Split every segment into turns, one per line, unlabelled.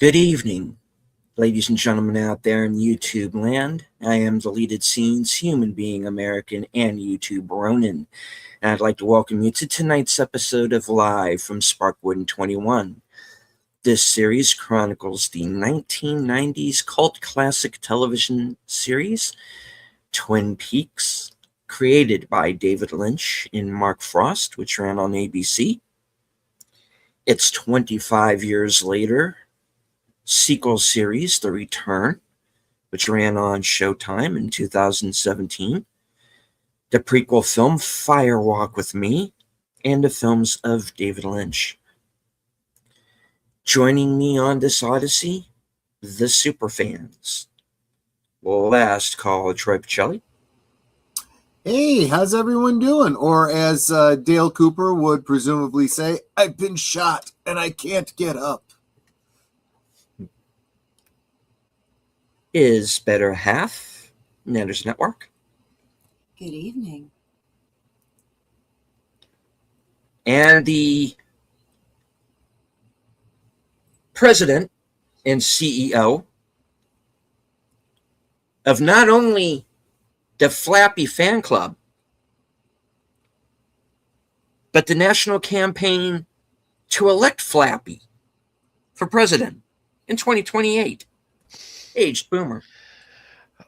Good evening, ladies and gentlemen out there in YouTube land. I am Deleted Scenes, human being American, and YouTube Ronin. And I'd like to welcome you to tonight's episode of Live from Sparkwood and 21. This series chronicles the 1990s cult classic television series, Twin Peaks, created by David Lynch and Mark Frost, which ran on ABC. It's 25 years later. Sequel series, The Return, which ran on Showtime in 2017, the prequel film, Fire Walk with Me, and the films of David Lynch. Joining me on this odyssey, the superfans. Last call, Troy Pacelli.
Hey, how's everyone doing? Or as Dale Cooper would presumably say, I've been shot and I can't get up.
Is better half, Nanders Network.
Good evening.
And the president and CEO of not only the Flappy Fan Club, but the national campaign to elect Flappy for president in 2028. Aged boomer.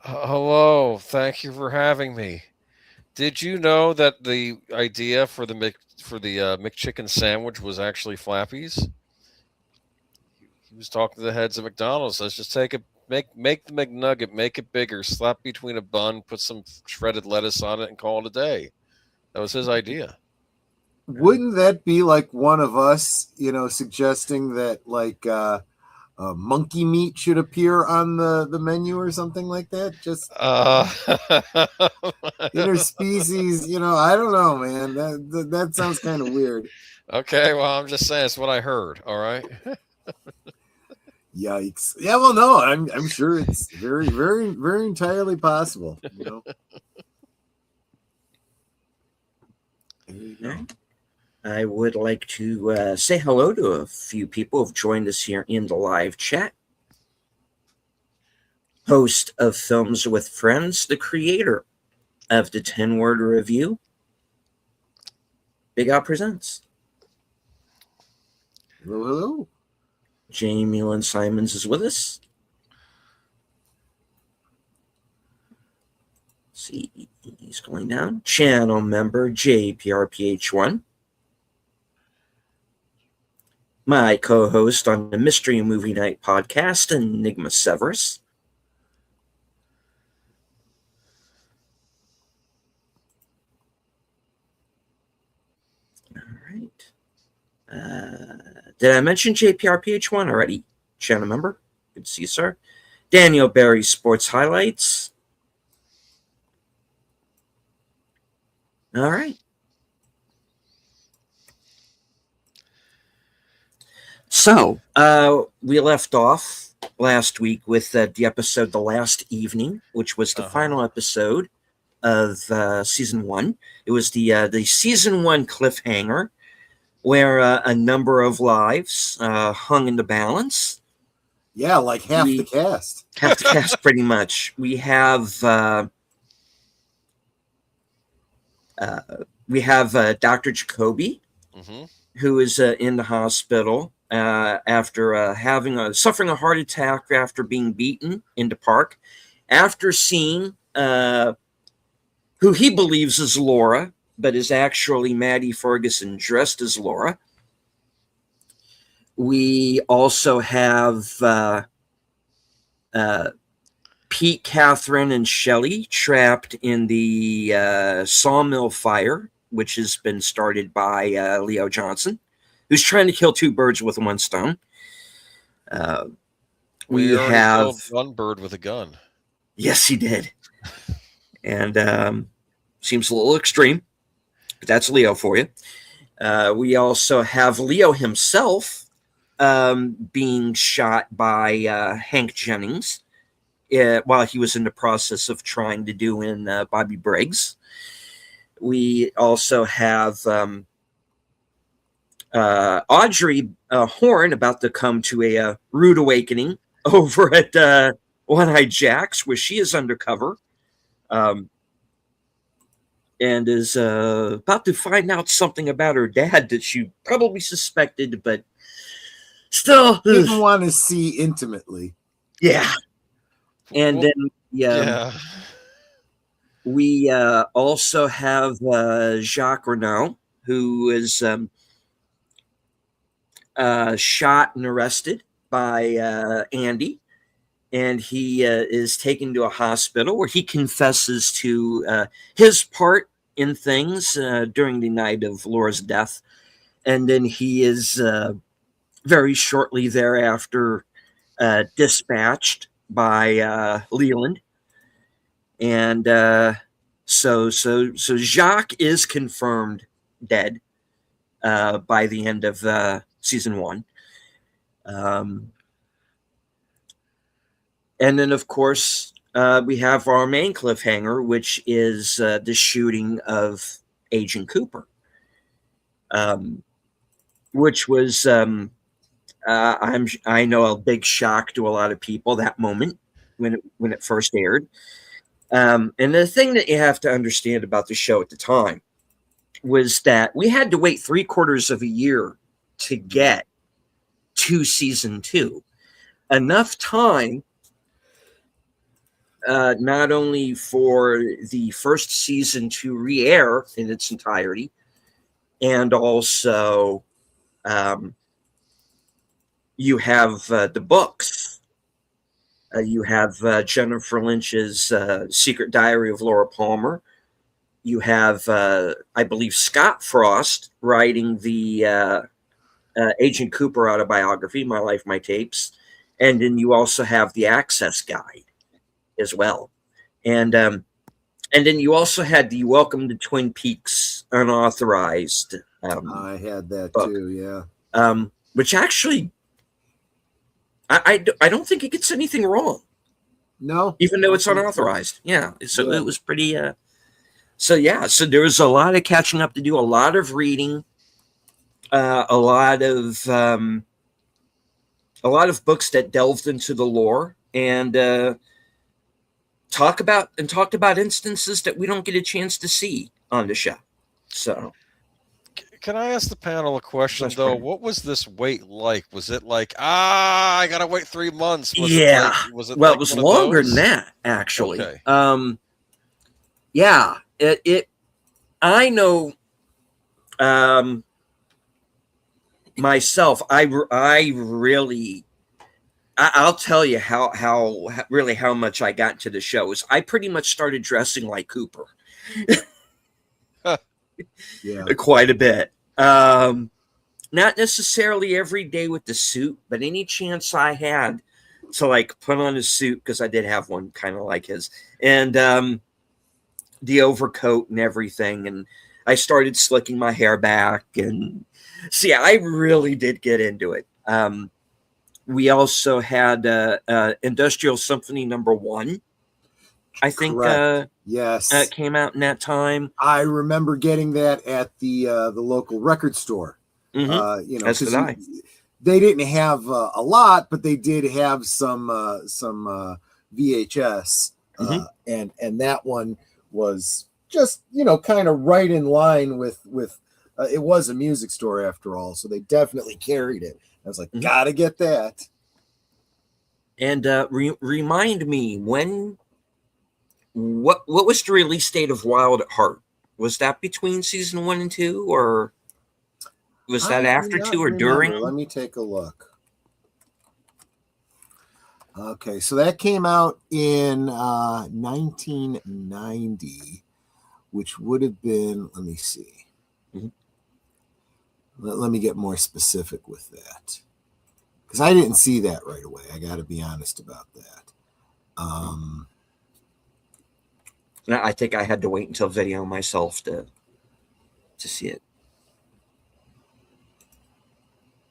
Hello, thank you for having me. Did you know that the idea for the McChicken sandwich was actually Flappy's? He was talking to the heads of McDonald's. Let's just make the McNugget, make it bigger, slap between a bun, put some shredded lettuce on it, and call it a day. That was his idea.
Wouldn't that be like one of us, suggesting that monkey meat should appear on the menu or something like that? Just interspecies, I don't know, man. That sounds kind of weird.
Okay, well, I'm just saying it's what I heard. All right.
Yikes! Yeah, well, no, I'm sure it's very, very, very entirely possible. There you go.
I would like to say hello to a few people who have joined us here in the live chat. Host of Films with Friends, the creator of the 10-word review, Big Al Presents.
Hello, hello.
Jamie Lynn Simons is with us. Let's see, he's going down. Channel member JPRPH1. My co-host on the Mystery Movie Night podcast, Enigma Severus. All right. Did I mention JPRPH1 already? Channel member. Good to see you, sir. Daniel Barry Sports Highlights. All right. So, we left off last week with the episode The Last Evening, which was the final episode of Season 1. It was the Season 1 cliffhanger, where a number of lives hung in the balance.
Yeah, like half the cast.
Half the cast, pretty much. We have Dr. Jacoby, who is in the hospital after suffering a heart attack after being beaten in the park, after seeing who he believes is Laura, but is actually Maddie Ferguson dressed as Laura. We also have Pete, Catherine, and Shelley trapped in the sawmill fire, which has been started by Leo Johnson, who's trying to kill two birds with one stone. We have
killed one bird with a gun.
Yes, he did. And seems a little extreme, but that's Leo for you. We also have Leo himself being shot by Hank Jennings while he was in the process of trying to do in Bobby Briggs. We also have Audrey Horn about to come to a rude awakening over at One-Eyed Jack's, where she is undercover. And is about to find out something about her dad that she probably suspected, but still
didn't want to see intimately.
Yeah. And
Well,
then
yeah.
we also have Jacques Renault, who is shot and arrested by Andy. And he is taken to a hospital where he confesses to his part in things during the night of Laura's death. And then he is very shortly thereafter dispatched by Leland. And so Jacques is confirmed dead by the end of season 1. And then, of course, we have our main cliffhanger, which is the shooting of Agent Cooper, which was, I know, a big shock to a lot of people that moment when it first aired. And the thing that you have to understand about the show at the time was that we had to wait 3/4 of a year to get to season 2, enough time. Not only for the first season to re-air in its entirety, and also you have the books. You have Jennifer Lynch's Secret Diary of Laura Palmer. You have, I believe, Scott Frost writing the Agent Cooper autobiography, My Life, My Tapes. And then you also have the Access Guide as well. And then you also had the Welcome to Twin Peaks unauthorized
I had that
book.
too, yeah.
Which actually, I don't think it gets anything wrong.
No.
Even though it's unauthorized. Yeah. So
Yeah.
it was pretty, so there was a lot of catching up to do, a lot of reading, a lot of books that delved into the lore, and talked about instances that we don't get a chance to see on the show. So,
Can I ask the panel a question,
That's
though?
fine.
What was this wait like? Was it like, I gotta wait 3 months? Was
yeah.
it was it
Well,
like
it was
one of
longer
those?
than that, actually.
Okay.
Yeah. I know. Myself, I really. I'll tell you how much I got into the shows. I pretty much started dressing like Cooper.
Yeah.
Quite a bit. Not necessarily every day with the suit, but any chance I had to like put on a suit, because I did have one kind of like his, and the overcoat and everything. And I started slicking my hair back, and see, I really did get into it. We also had Industrial Symphony #1. I think
yes,
came out in that time.
I remember getting that at the local record store.
Mm-hmm. As did I.
They didn't have a lot, but they did have some VHS, and that one was just kind of right in line with it was a music store after all, so they definitely carried it. I was like, gotta get that.
And remind me, what was the release date of Wild at Heart? Was that between season 1 and 2, or was that after 2 or during?
Let me take a look. Okay, so that came out in 1990, which would have been, let me see. Let me get more specific with that, because I didn't see that right away. I got to be honest about that.
I think I had to wait until video myself to see it.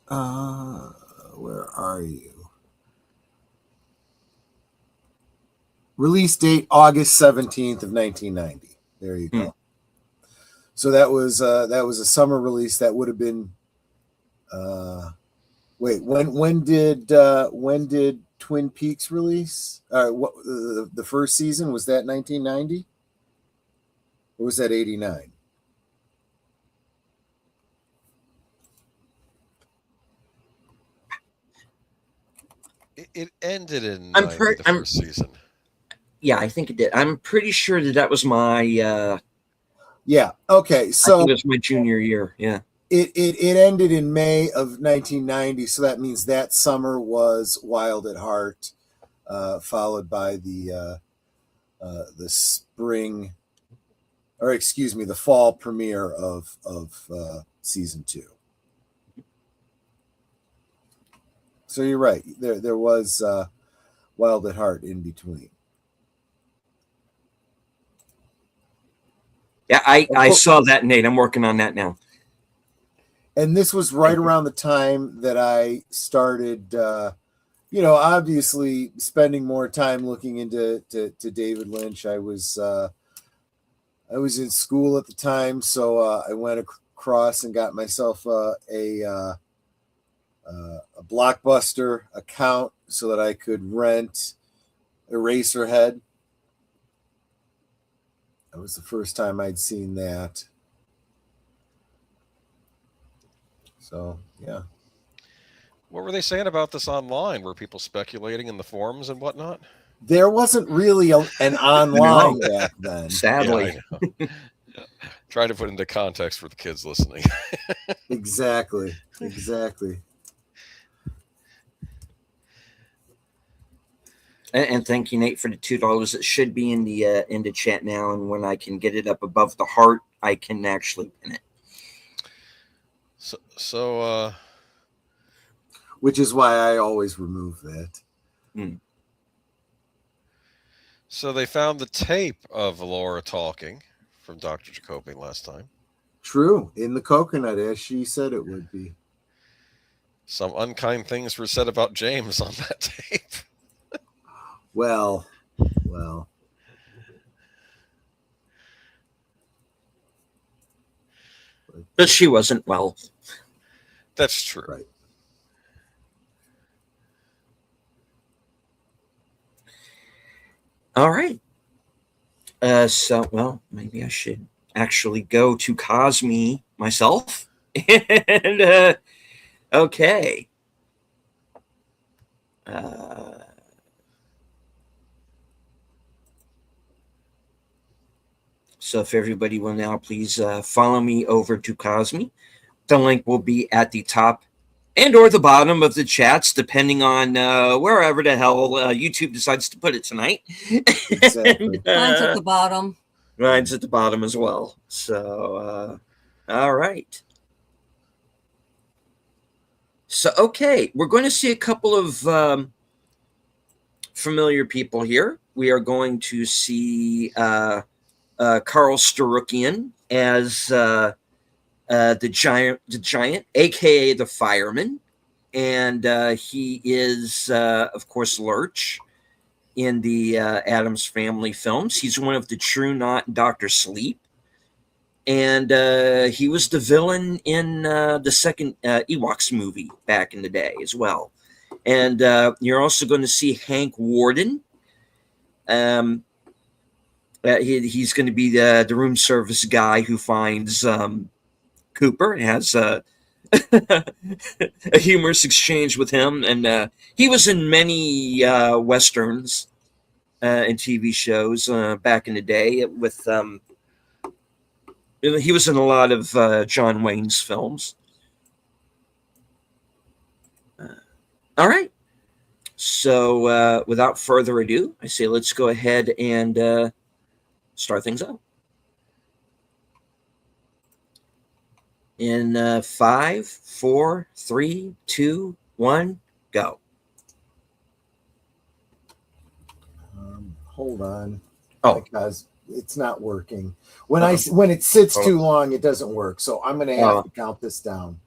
Where are you? Release date August 17th of 1990. There you go. So that was a summer release. That would have been Wait, when did Twin Peaks release? What the first season, was that 1990 or was that 89?
It ended in 90, the first season.
Yeah, I think it did. I'm pretty sure that was my.
Yeah. Okay. So
I think it was my junior year. Yeah.
It ended in May of 1990, so that means that summer was Wild at Heart, followed by the spring, or excuse me, the fall premiere of season 2. So you're right. There was Wild at Heart in between.
Yeah, I saw that, Nate. I'm working on that now.
And this was right around the time that I started, obviously spending more time looking into David Lynch. I was in school at the time, so I went across and got myself a Blockbuster account so that I could rent Eraserhead. That was the first time I'd seen that. So, yeah.
What were they saying about this online? Were people speculating in the forums and whatnot?
There wasn't really an online back then.
Sadly.
Yeah, Try to put into context for the kids listening.
Exactly.
And thank you, Nate, for the $2. It should be in the chat now, and when I can get it up above the heart, I can actually pin it.
So
which is why I always remove that.
So they found the tape of Laura talking from Dr. Jacoby last time.
True, in the coconut, as she said it would be.
Some unkind things were said about James on that tape.
Well.
But she wasn't well.
That's true.
Right.
All right. So maybe I should actually go to Cosme myself. And okay. So if everybody will now please follow me over to Cosme. The link will be at the top and or the bottom of the chats, depending on wherever the hell YouTube decides to put it tonight.
Exactly.
Mine's at the bottom.
Mine's at the bottom as well. So, all right. So, okay, we're going to see a couple of familiar people here. We are going to see Carl Starukian as the giant, aka the fireman, and he is, of course, Lurch in the Addams Family films. He's one of the True Knot and Dr. Sleep, and he was the villain in the second Ewoks movie back in the day as well. And you're also going to see Hank Warden. He's going to be the room service guy who finds Cooper and has a humorous exchange with him. And he was in many westerns and TV shows back in the day. With he was in a lot of John Wayne's films. All right. So without further ado, I say let's go ahead and start things up. In 5, 4, 3, 2, 1, go.
Hold on.
Oh,
because it's not working. When it sits too long, it doesn't work. So I'm going to have to count this down.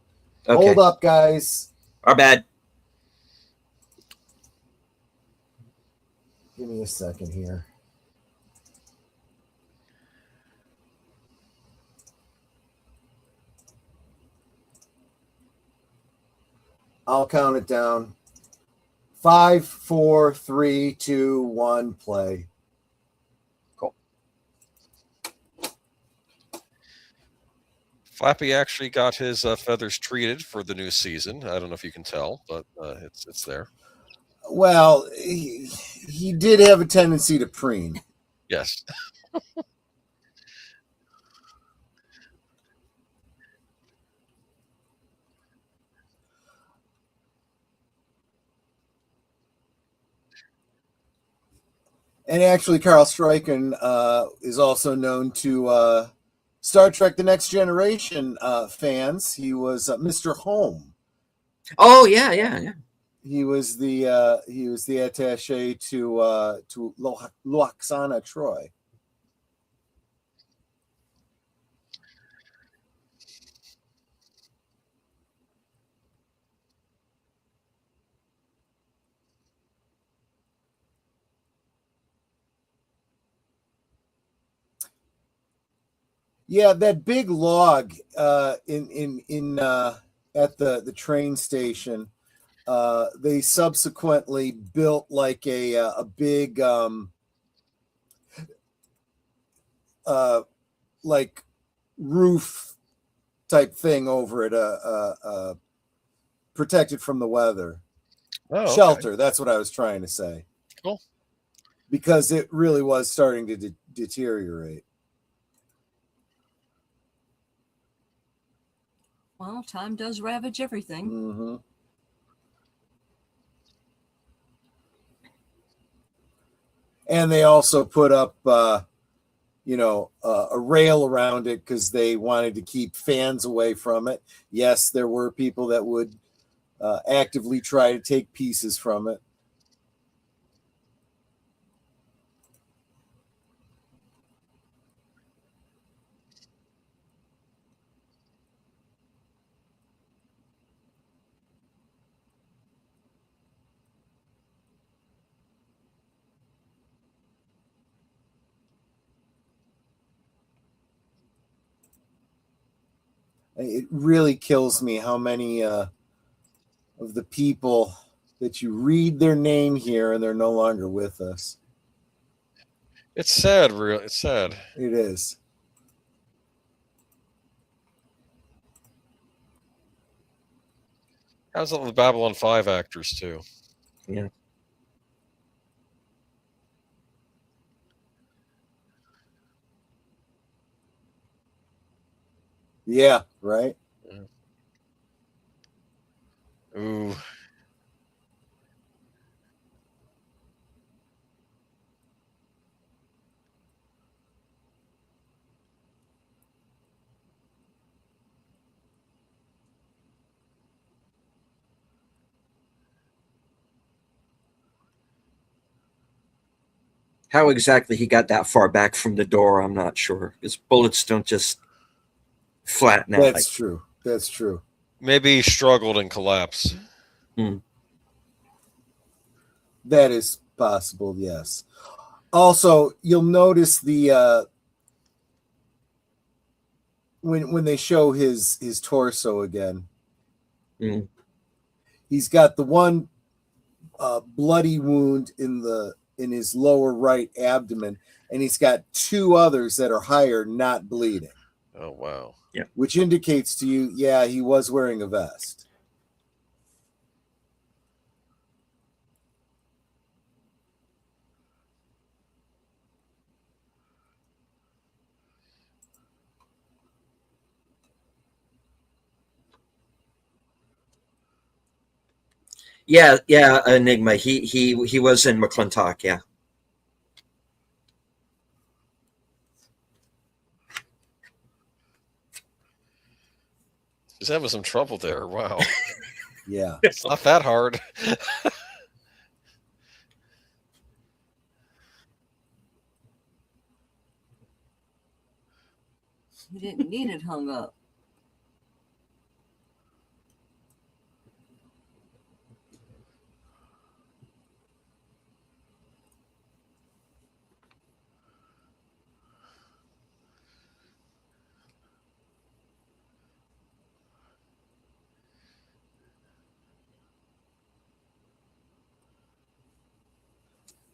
Okay.
Hold up, guys.
Our bad.
Give me a second here. I'll count it down. 5, 4, 3, 2, 1, play.
Flappy actually got his feathers treated for the new season. I don't know if you can tell, but it's there.
Well, he did have a tendency to preen.
Yes.
And actually, Carl Stryken is also known to Star Trek: The Next Generation fans. He was Mr. Home.
Oh yeah, yeah, yeah.
He was the attaché to Loaxana Troy. Yeah, that big log in at the train station. They subsequently built like a big like roof type thing over it, protected from the weather.
Oh, okay.
Shelter. That's what I was trying to say.
Cool.
Because it really was starting to deteriorate.
Well, time does ravage everything.
Mm-hmm. And they also put up, a rail around it because they wanted to keep fans away from it. Yes, there were people that would actively try to take pieces from it. It really kills me how many of the people that you read their name here and they're no longer with us.
It's sad, real. It's sad.
It is.
How's all the Babylon 5 actors too?
Yeah.
Yeah, right.
Ooh.
How exactly he got that far back from the door, I'm not sure. Because bullets don't just flatten out.
That's true. That's true.
Maybe he struggled and collapsed.
That is possible, yes. Also, you'll notice the when they show his torso again, he's got the one bloody wound in his lower right abdomen, and he's got two others that are higher, not bleeding.
Oh wow!
Yeah,
which indicates to you, yeah, he was wearing a vest.
yeah, Enigma. He was in McClintock. Yeah.
He's having some trouble there. Wow.
Yeah.
It's not that hard.
You didn't need it hung up.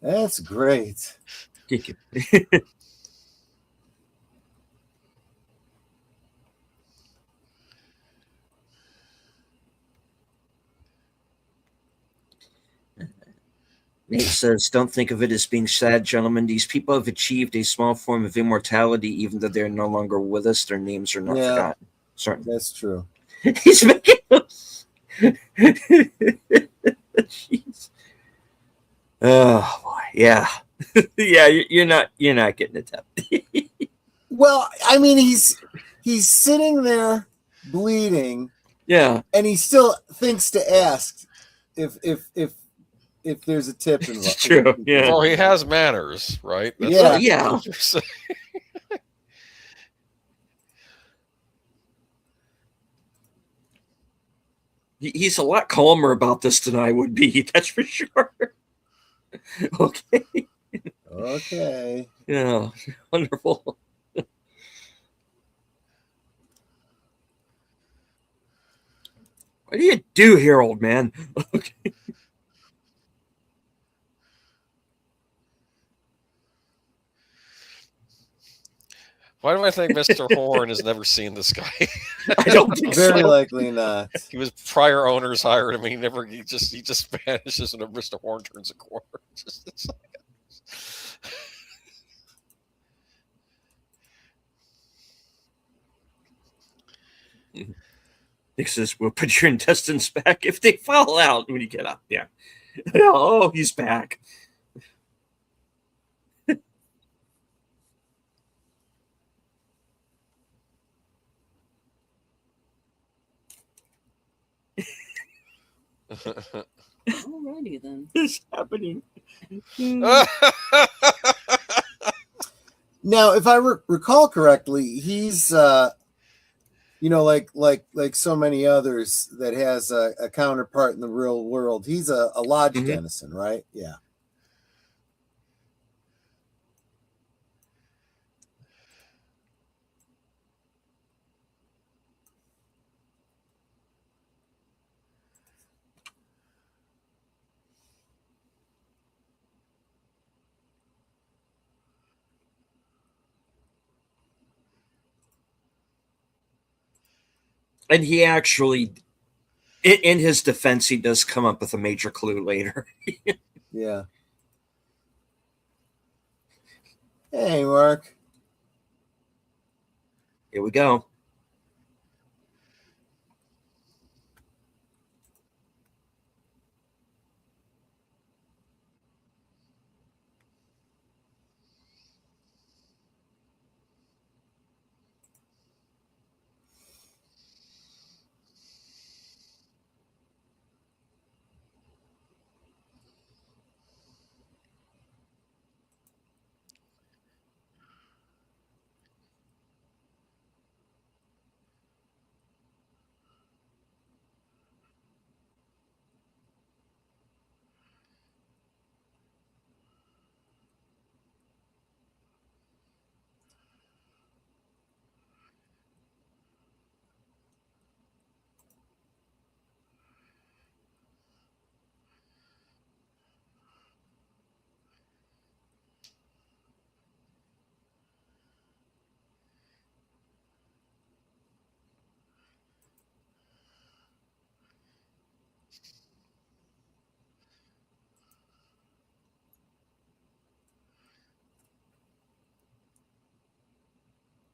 That's great.
Nate says, "Don't think of it as being sad, gentlemen. These people have achieved a small form of immortality, even though they're no longer with us. Their names are not
Yeah.
forgotten." Certainly.
That's true.
He's making us. Jeez. Oh boy, yeah, yeah. You're not getting it up.
Well, I mean, he's sitting there bleeding,
Yeah,
and he still thinks to ask if there's a tip involved.
it's true. Yeah.
Well, he has manners, right? That's
Yeah.
Yeah.
what you're saying.
He's a lot calmer about this than I would be. That's for sure. Okay.
Okay.
Yeah. Wonderful. What do you do here, old man? Okay.
Why do I think Mr. Horn has never seen this guy?
I don't think
Very
so.
likely not.
He was prior owners hired him. He just vanishes and Mr. Horn turns a corner.
Nick says, "We'll put your intestines back if they fall out when you get up." Yeah. Oh, he's back.
Alrighty then.
It's happening.
Now, if I recall correctly, he's like so many others that has a counterpart in the real world. He's a lodge
Mhm.
denizen, right? Yeah.
And he actually, in his defense, he does come up with a major clue later.
Yeah. Hey, Mark.
Here we go.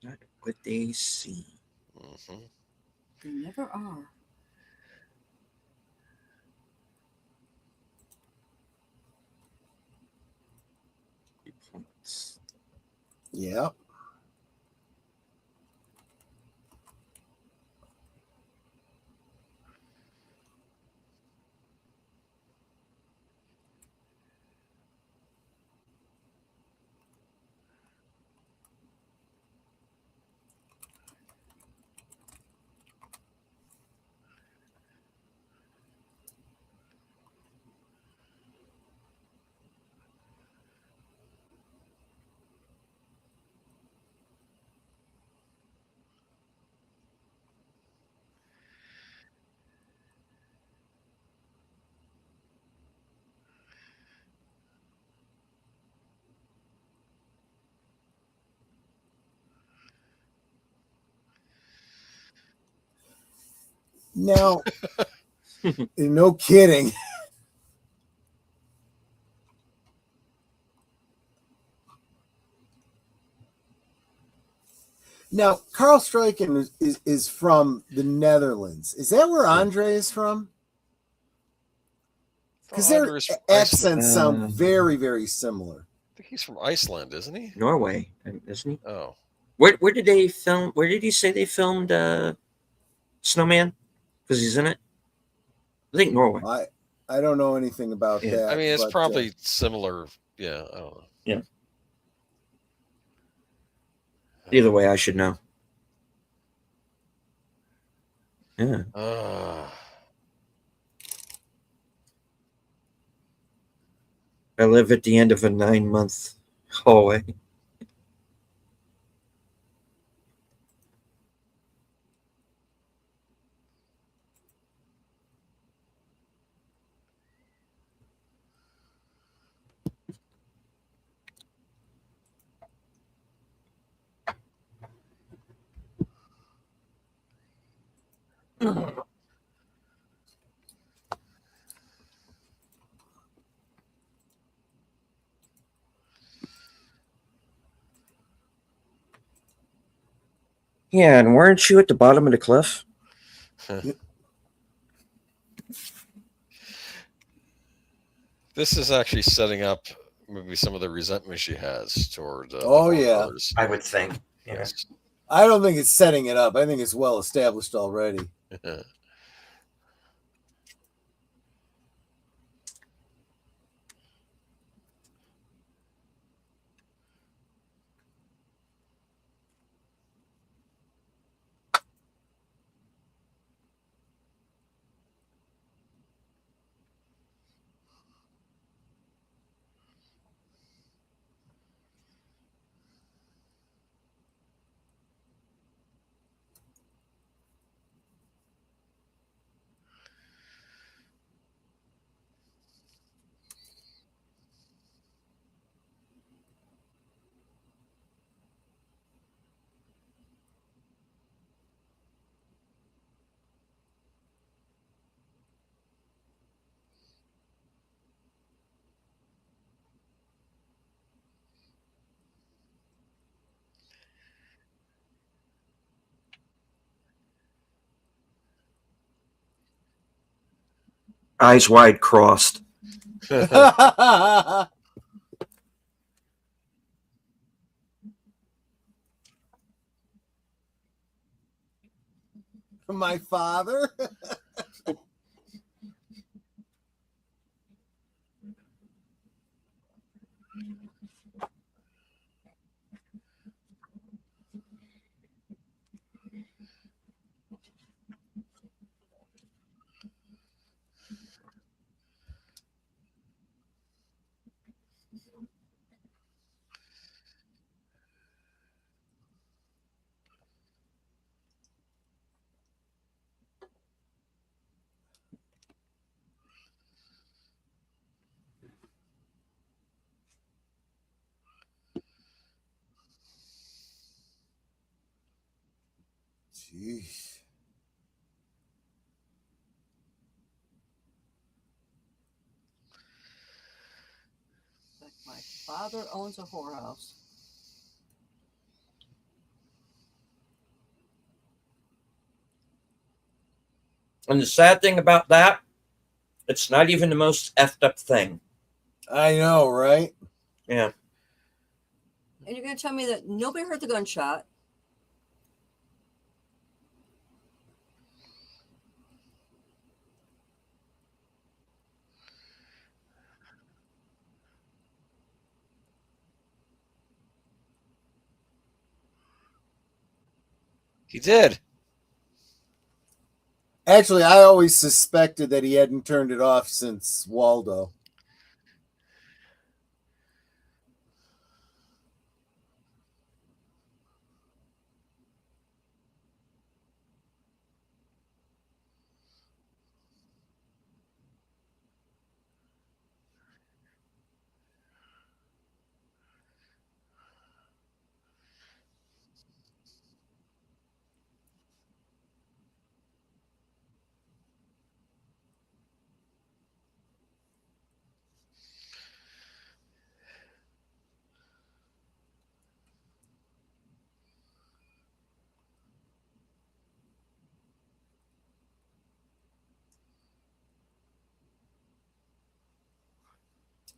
Not what they see.
Mhm.
They never are.
Points.
Yeah. Now, no kidding. Now, Carl Stryken is from the Netherlands. Is that where Andre is from? Because their
Andre's from
accents
Iceland.
sound very, very similar.
I think he's from Iceland, isn't he?
Norway, isn't he?
Oh,
Where did they film? Where did you say they filmed Snowman? Because he's in it. I think Norway.
I don't know anything about
Yeah.
that.
I mean, it's
but,
probably similar. Yeah, I don't know.
Yeah. Either way, I should know. Yeah. I live at the end of a 9-month hallway. Yeah, and weren't you at the bottom of the cliff?
This is actually setting up maybe some of the resentment she has toward.
Oh,
the
yeah.
brothers.
I would think. Yeah.
Yes.
I don't think it's setting it up. I think it's well established already.
Eyes wide crossed.
My father? Jeez.
Like my father owns a whorehouse.
And the sad thing about that, it's not even the most effed up thing.
I know, right?
Yeah.
And you're going to tell me that nobody heard the gunshot?
He did.
Actually, I always suspected that he hadn't turned it off since Waldo.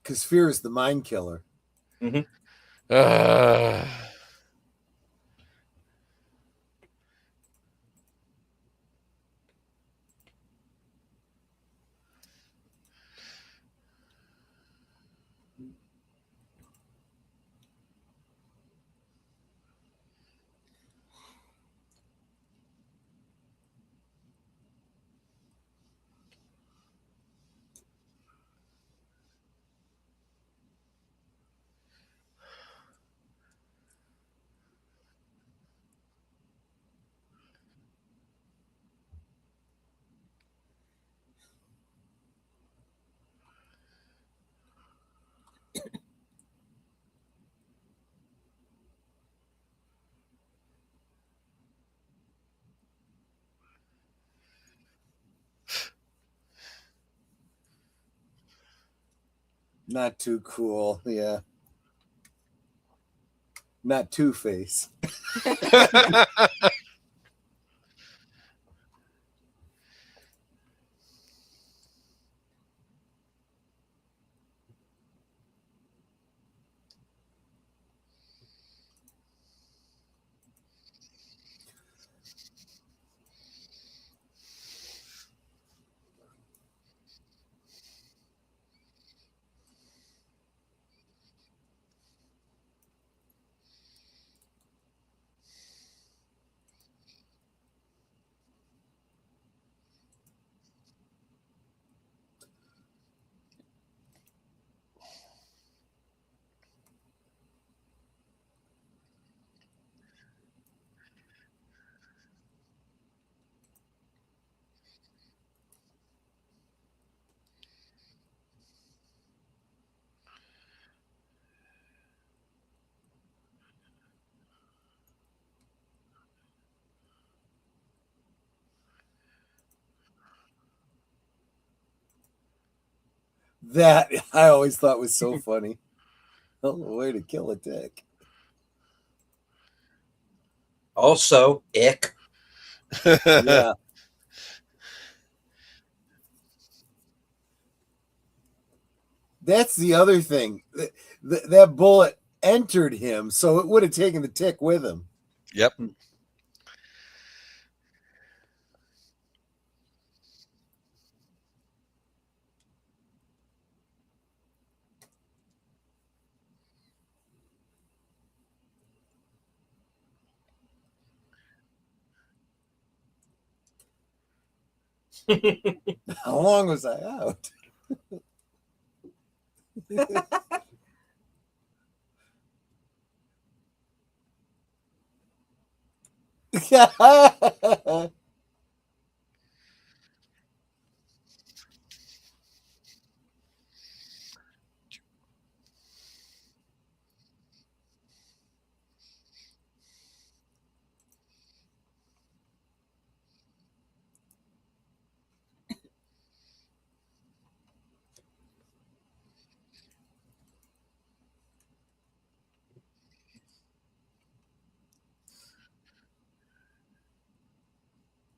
Because fear is the mind killer.
Uh,
Not too cool. Yeah. Not Two-Face. That I always thought was so funny. Oh, way to kill a dick.
Also, ick.
Yeah. That's the other thing. That bullet entered him, so it would have taken the tick with him.
Yep.
How long was I out?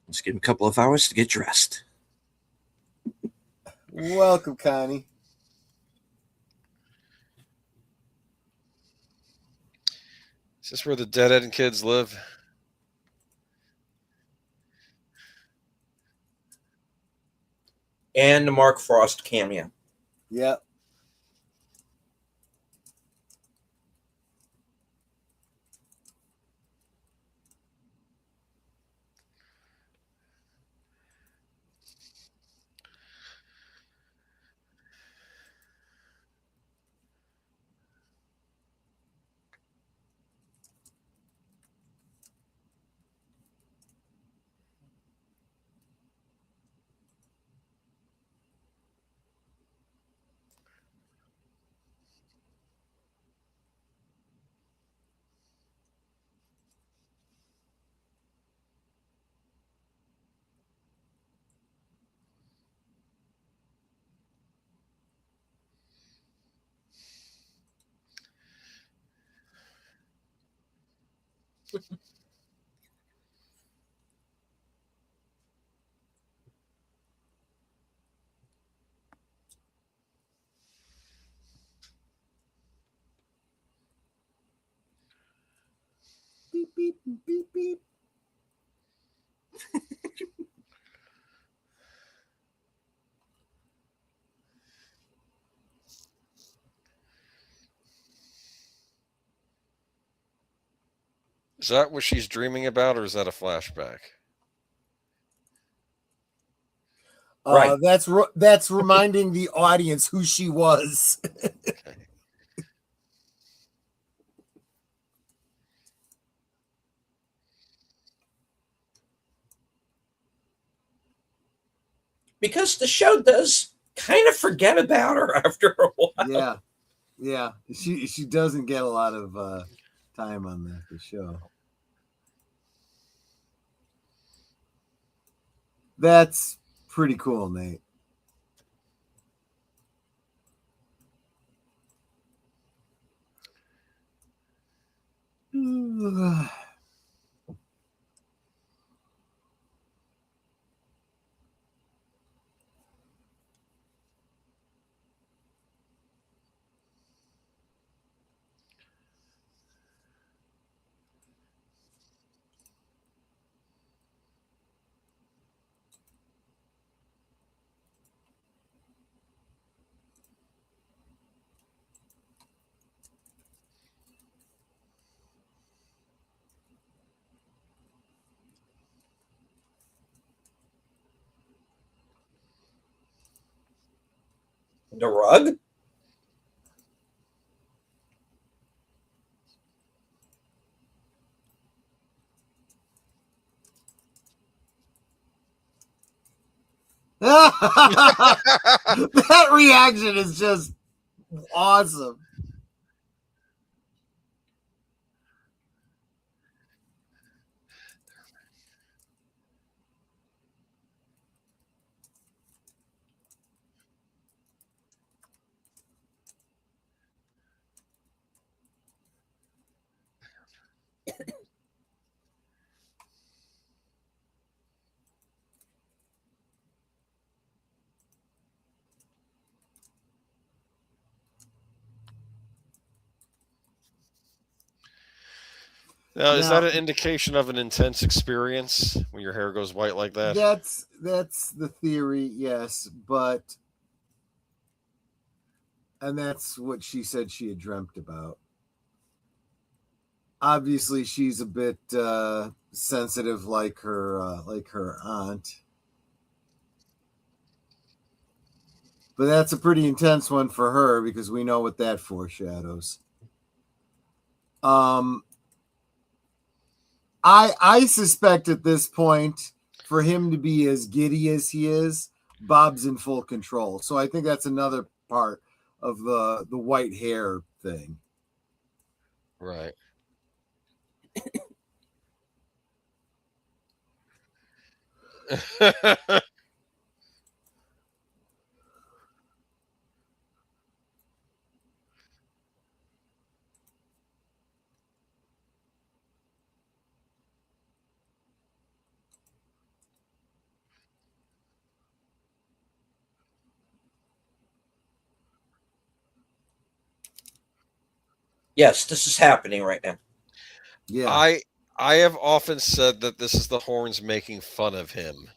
Let's give him a couple of hours to get dressed.
Welcome, Connie.
Is this where the deadhead kids live?
And the Mark Frost cameo.
Yep. beep, beep, beep.
Is that what she's dreaming about, or is that a flashback?
Right.
That's reminding the audience who she was.
Okay.
Because the show does kind of forget about her after a while.
Yeah. She doesn't get a lot of time on the show. That's pretty cool, Nate.
The rug?
That reaction is just awesome.
Now, is that
Now,
an indication of an intense experience when your hair goes white like that?
that's the theory, yes, and that's what she said she had dreamt about. Obviously, she's a bit sensitive, like her aunt, but that's a pretty intense one for her because we know what that foreshadows. I suspect at this point, for him to be as giddy as he is, Bob's in full control. So I think that's another part of the white hair thing.
Right.
Yes, this is happening right now.
Yeah.
I have often said that this is the horns making fun of him.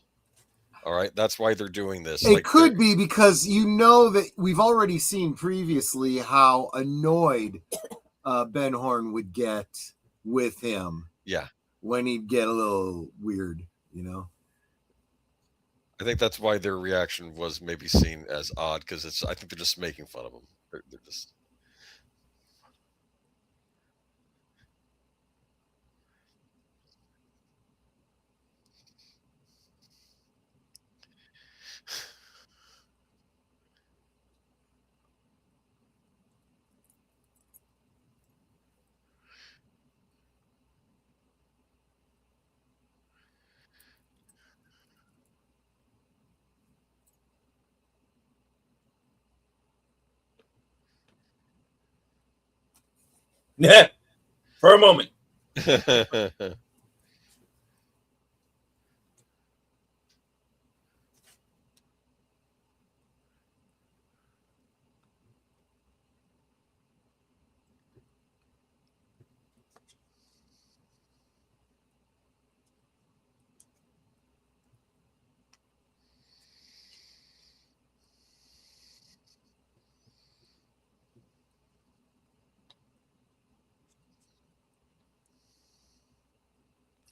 All right, that's why they're doing this.
It could be because you know that we've already seen previously how annoyed Ben Horn would get with him.
Yeah.
When he'd get a little weird, you know.
I think that's why their reaction was maybe seen as odd because I think they're just making fun of him. They're just.
For a moment.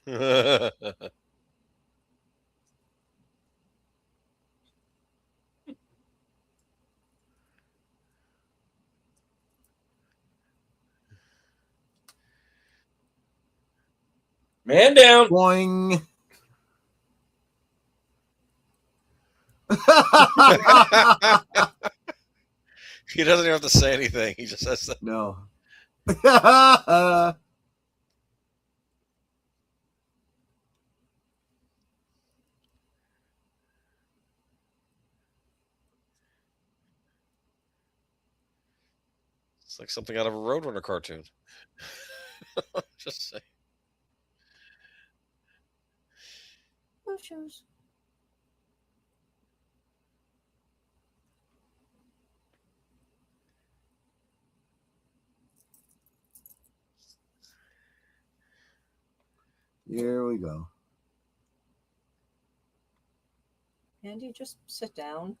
Man down.
Boing.
He doesn't even have to say anything. He just says that.
No.
It's like something out of a Roadrunner cartoon. Just say.
No shoes.
Here we go.
Andy, just sit down.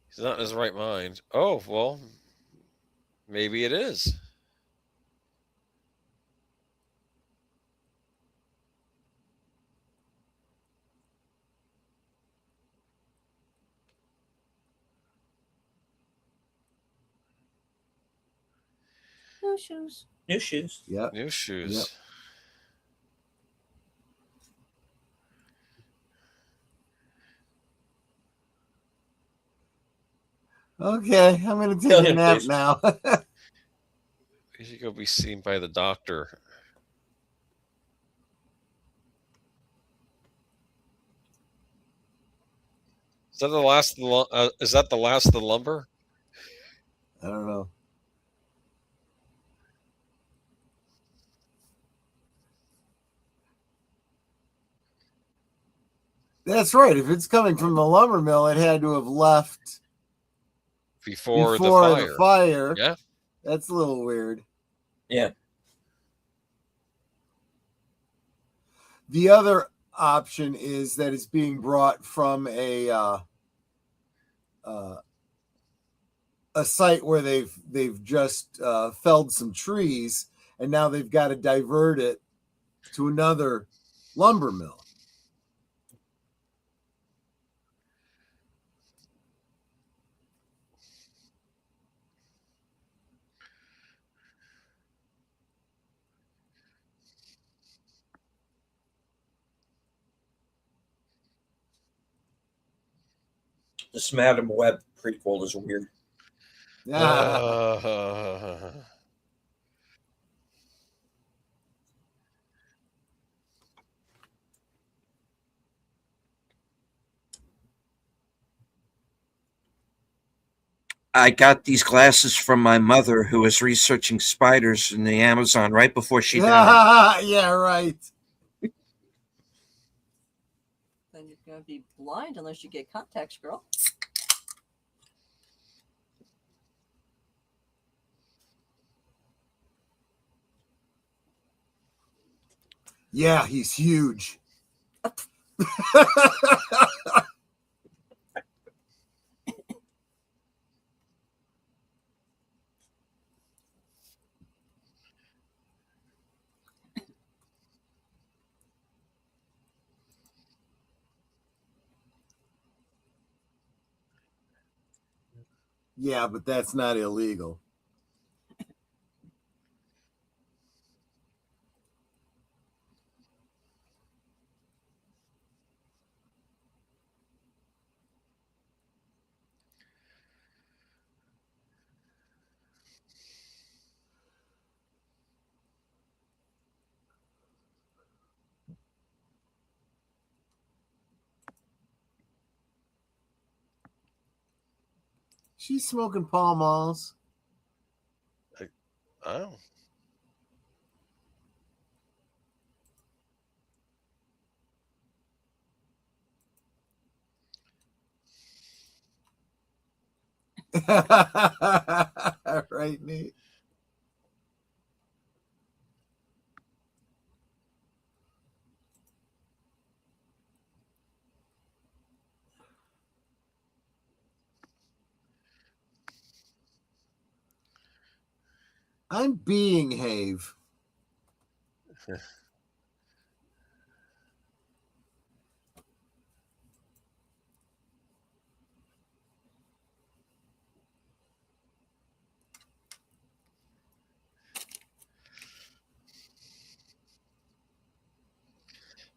He's not in his right mind. Oh, well, maybe it is.
No shoes.
New shoes.
Yep.
New shoes.
Yep. Okay, I'm gonna
Tell
take a
him,
nap
please.
now.
You should go be seen by the doctor. Is that the last? Is that the last of the lumber?
I don't know. That's right. If it's coming from the lumber mill, it had to have left
Before the
before
fire.
the fire.
Yeah.
That's a little weird.
Yeah.
The other option is that it's being brought from a site where they've just felled some trees, and now they've got to divert it to another lumber mill.
This Madam Web prequel is weird. I got these glasses from my mother, who was researching spiders in the Amazon right before she died.
Yeah, right.
Then you're going to be blind unless you get contacts, girl.
Yeah, he's huge. Yeah, but that's not illegal. She's smoking Pall Malls.
Oh.
Right, Nate? I'm being Have.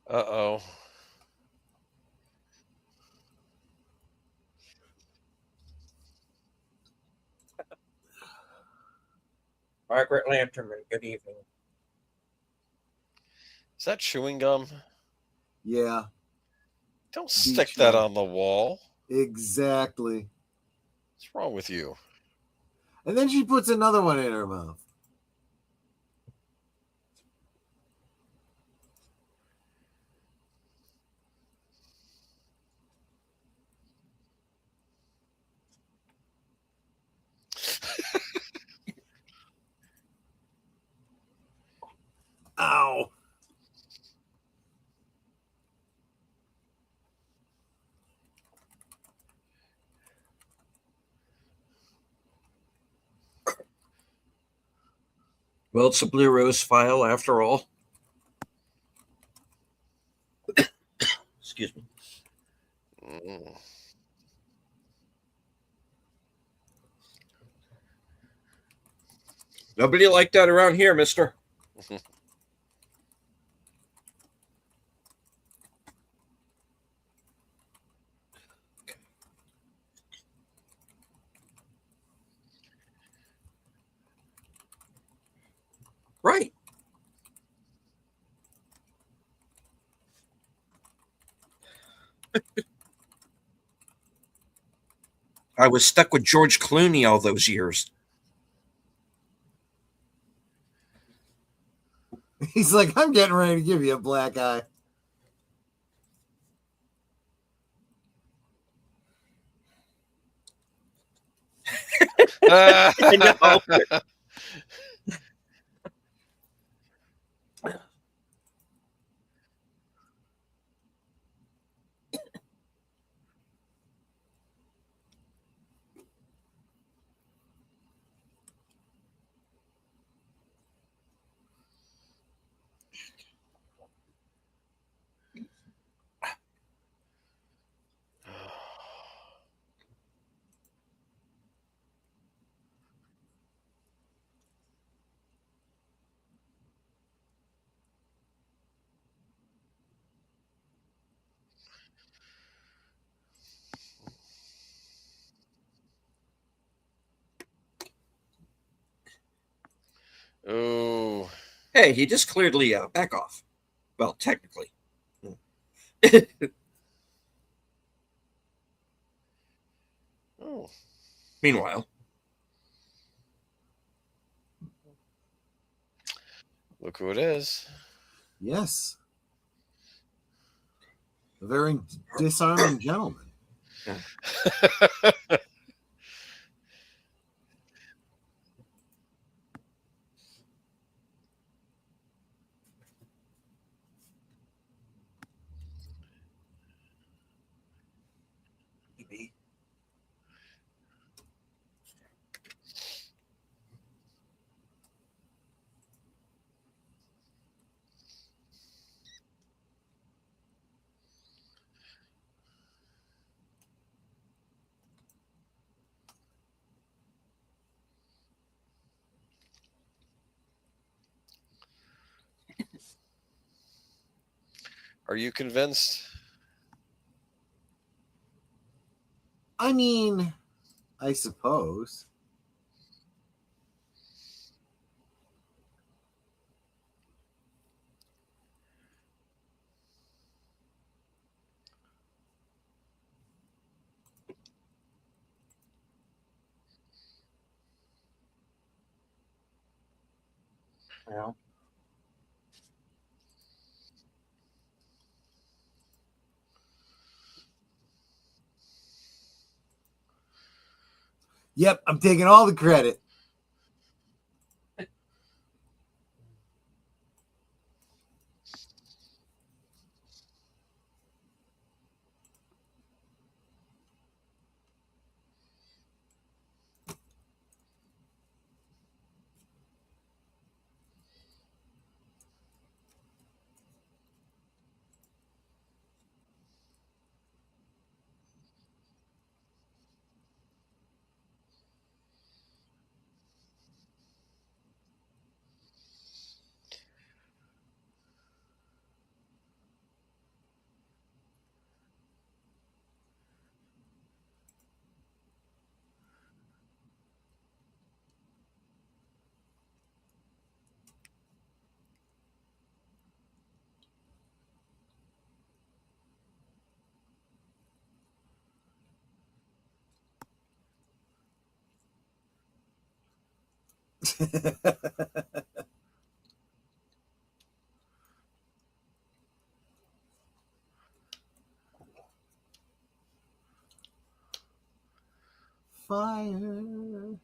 Uh-oh.
Margaret Lanterman, good evening.
Is that chewing gum?
Yeah,
Don't
beach
stick that
mud.
on the wall.
Exactly.
What's wrong with you?
And then she puts another one in her mouth. Ow.
Well, it's a Blue Rose file after all. Excuse me.
Mm.
Nobody like that around here, mister. Right. I was stuck with George Clooney all those years.
He's like, I'm getting ready to give you a black eye.
I know.
Ooh.
Hey, he just cleared Leo. Back off. Well, technically.
Oh.
Meanwhile,
Look who it is.
Yes. A very disarming gentleman.
Are you convinced?
I mean, I suppose.
well,
Yep, I'm taking all the credit. Fire.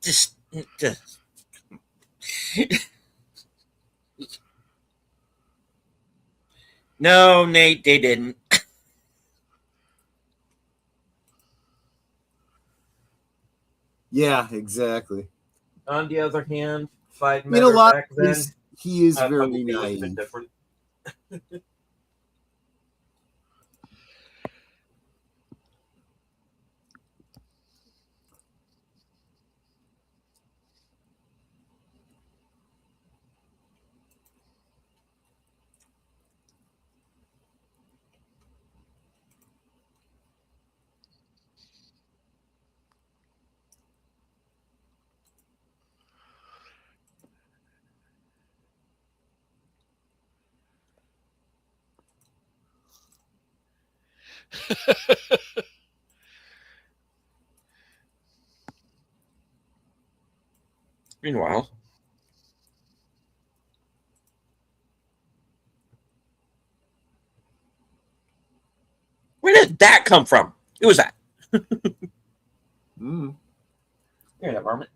Just. No, Nate, they didn't.
Yeah, exactly.
On the other hand, if I'd
You
met
know, a
her
lot
back
of
then,
ways, he is
I
very
probably would have been
naive.
different. Meanwhile, where did that come from? Who was that?
Mm.
Here, that varmint.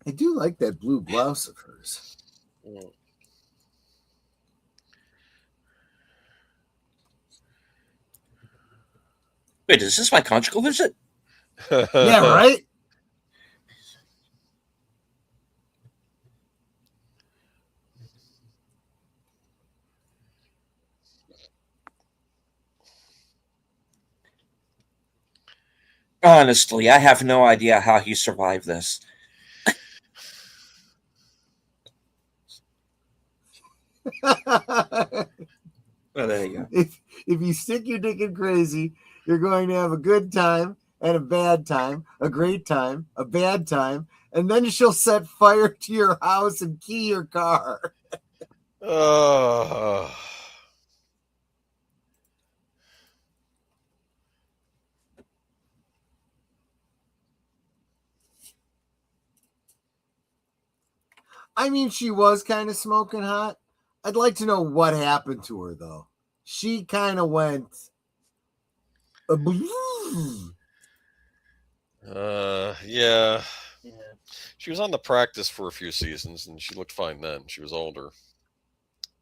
I do like that blue blouse of hers.
Wait, is this my conjugal visit?
Yeah, right?
Honestly, I have no idea how he survived this. Well, there you go.
If you stick your dick in crazy, you're going to have a good time and a bad time, a great time, a bad time, and then she'll set fire to your house and key your car. I mean, she was kind of smoking hot. I'd like to know what happened to her, though. She kind of went.
Yeah. She was on the practice for a few seasons, and she looked fine then. She was older.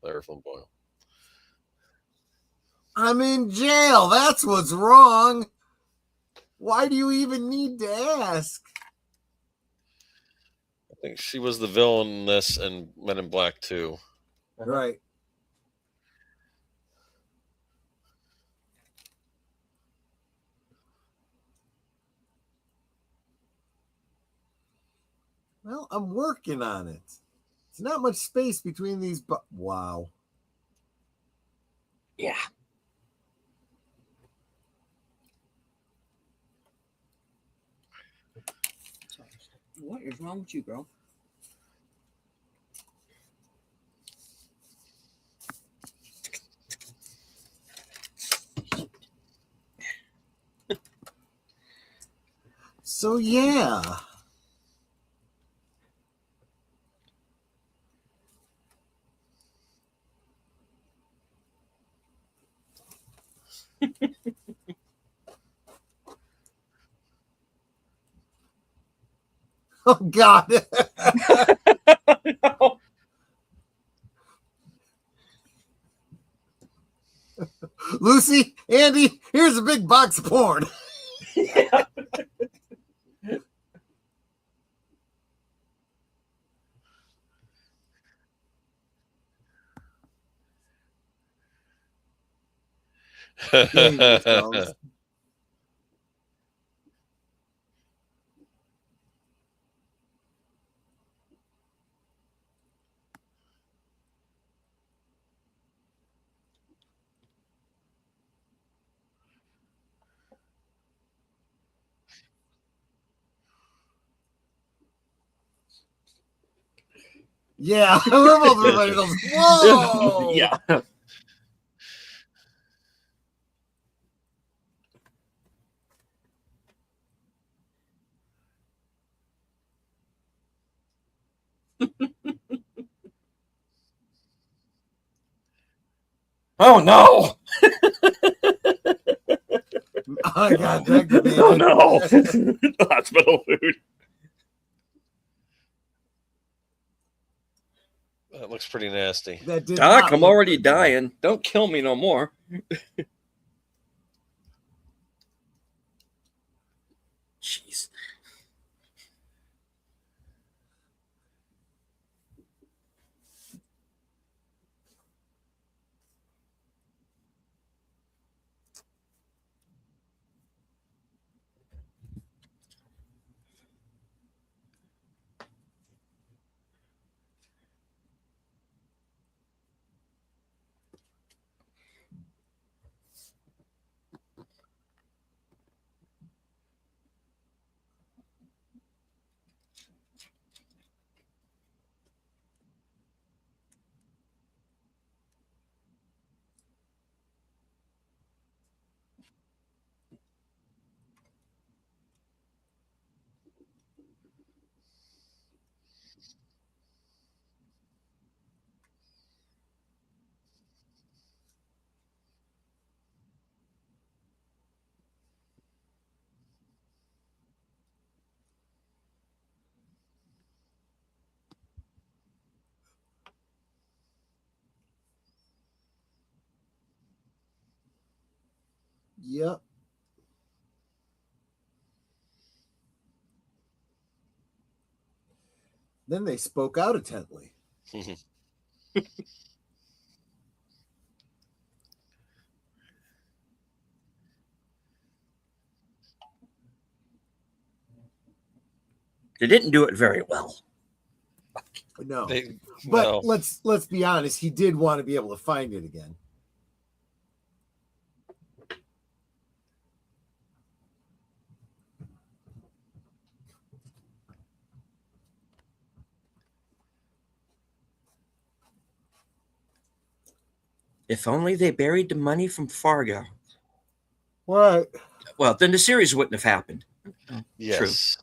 There from Boyle.
I'm in jail. That's what's wrong. Why do you even need to ask?
I think she was the villain in this and Men in Black 2.
Right. Well, I'm working on it. There's not much space between these. Wow.
Yeah.
What is wrong with you, girl?
So, yeah. Oh, God.
No.
Lucy, Andy, here's a big box of porn.
Yeah.
Behave yourselves. Yeah, we're both everybody goes, whoa!
Yeah. Oh no!
I got deactivated.
Oh no! Hospital food.
That looks pretty nasty.
That did
Doc,
not
I'm
look
already
good.
dying. Don't kill me no more. Jeez.
Yep. Then they spoke out intently.
They didn't do it very well.
No.
They,
But
no.
let's be honest, he did want to be able to find it again.
If only they buried the money from Fargo.
What?
Well, then the series wouldn't have happened.
Yes.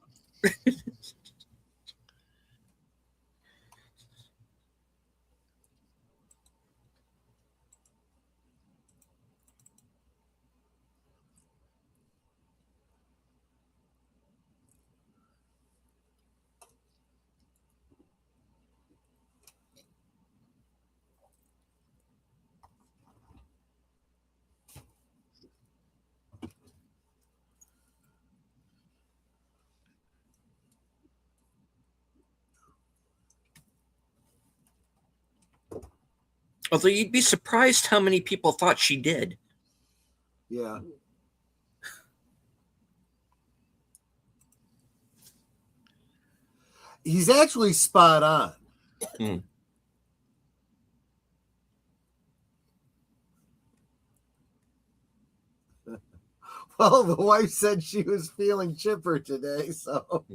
Although you'd be surprised how many people thought she did.
Yeah. He's actually spot on. Well, the wife said she was feeling chipper today, so.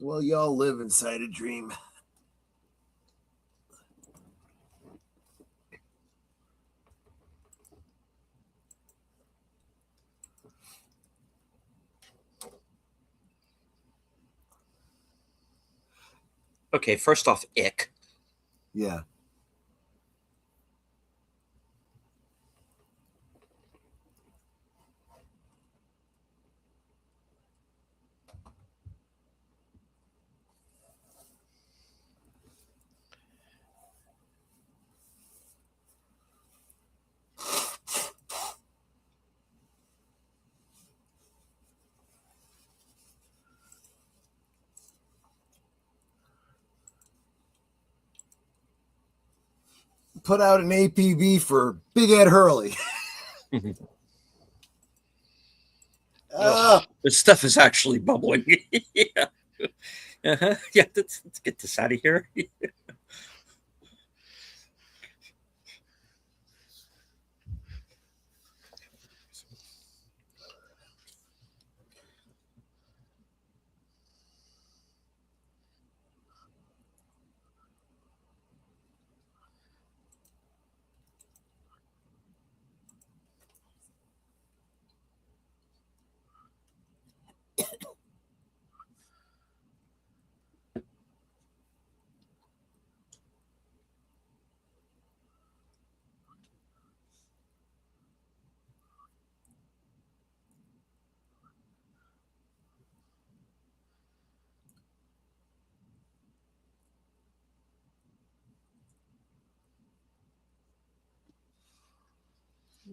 Well, y'all live inside a dream.
Okay, first off, ick.
Yeah. put out an APB for Big Ed Hurley.
This stuff is actually bubbling. Yeah. Yeah, let's get this out of here.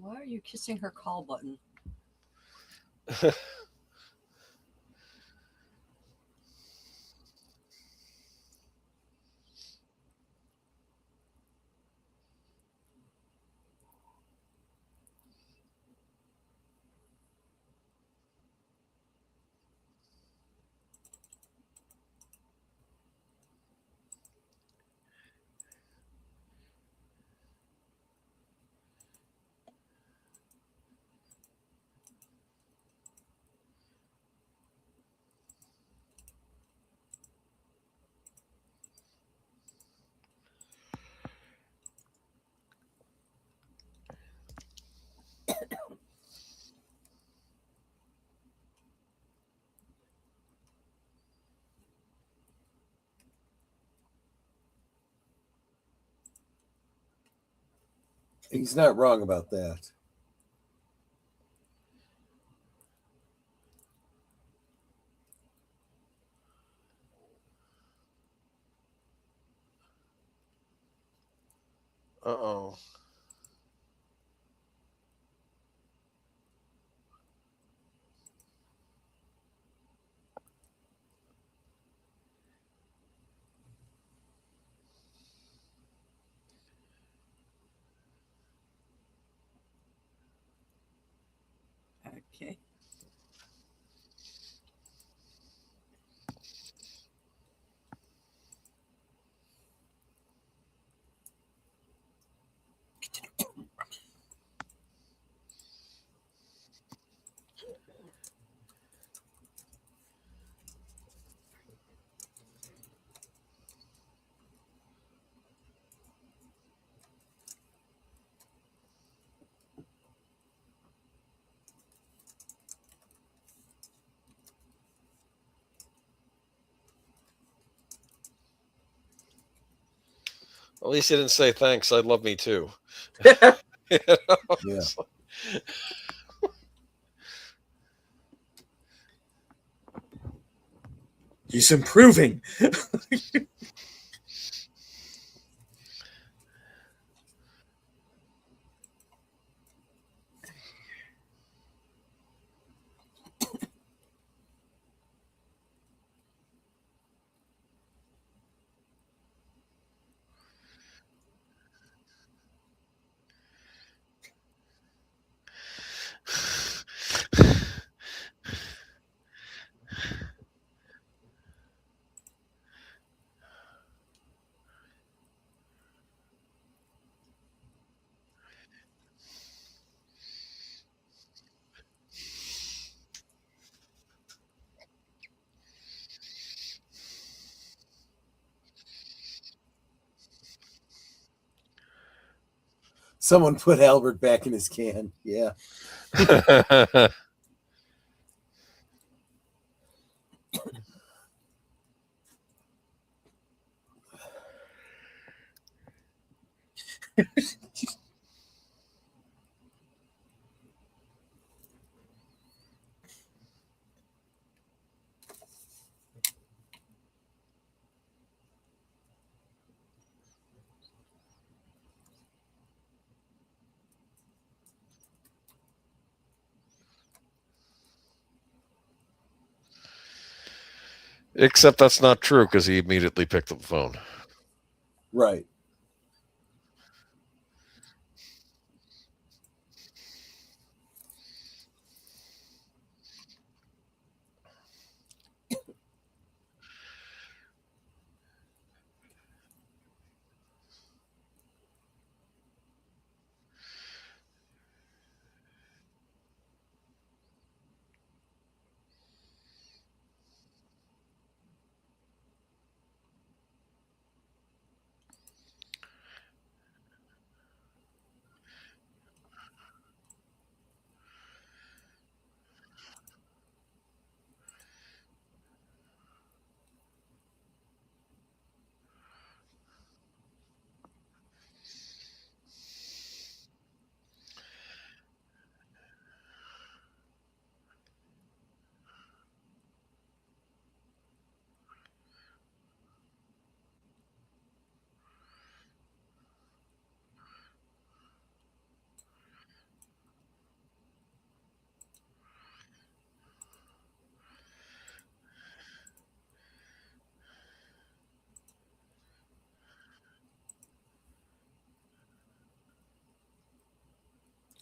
Why are you kissing her call button?
He's not wrong about that.
Uh-oh.
Okay.
At least he didn't say thanks. I'd love me too. You know?
Yeah.
He's improving.
Someone put Albert back in his can. Yeah.
Except that's not true because he immediately picked up the phone.
Right.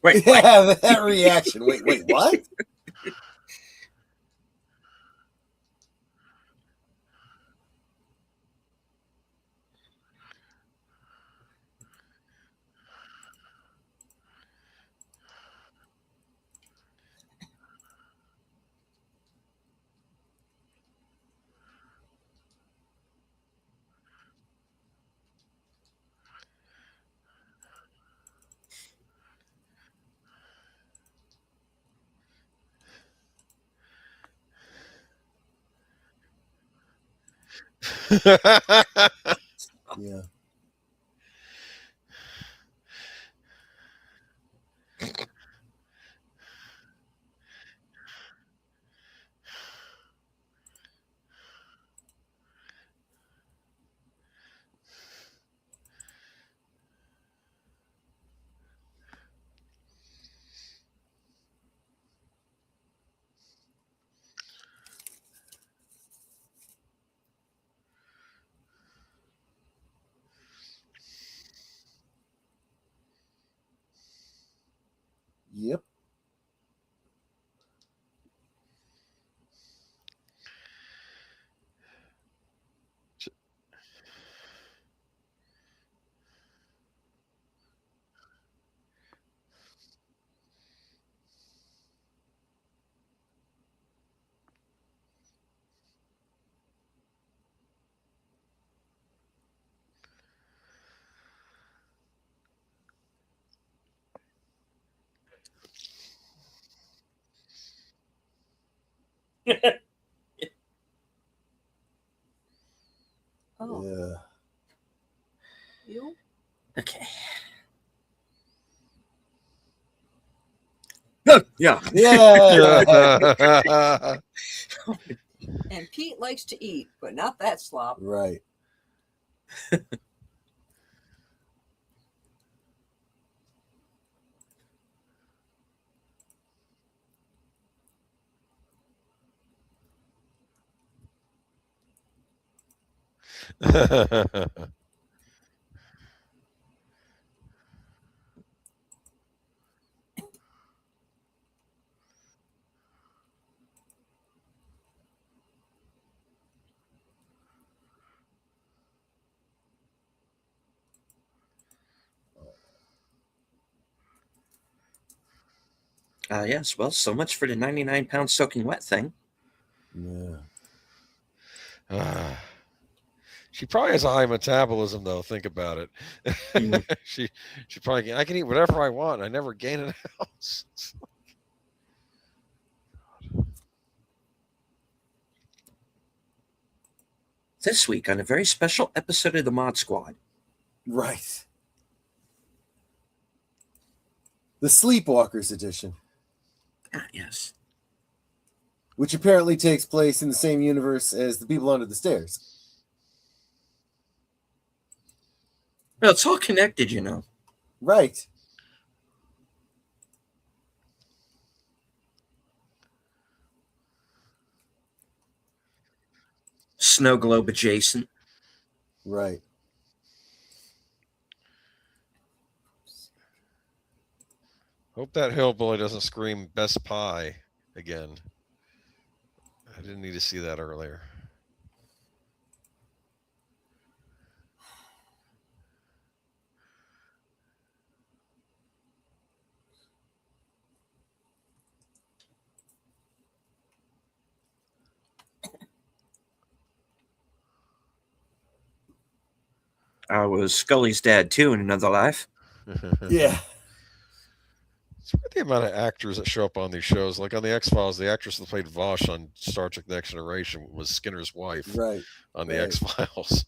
Wait, what?
Yeah, that reaction. Wait, what? Yeah. Yep.
Oh,
Yeah.
you?
Okay. Yeah.
Yeah.
And Pete likes to eat, but not that slop.
Right.
Yes, well, so much for the 99-pound soaking wet thing.
Yeah.
She probably has a high metabolism, though. Think about it.
Mm.
she probably I can eat whatever I want. I never gain an ounce.
This week on a very special episode of the Mod Squad.
Right. The Sleepwalkers edition,
Yes.
which apparently takes place in the same universe as The People Under the Stairs.
Well, it's all connected, you know.
Right.
Snow globe adjacent.
Right.
Hope that hillbilly doesn't scream "Best Pie" again. I didn't need to see that earlier.
I was Scully's dad, too, in another life.
Yeah.
It's weird the amount of actors that show up on these shows. Like on the X Files, the actress that played Vosh on Star Trek: Next Generation was Skinner's wife
Right.
on the
Right.
X Files.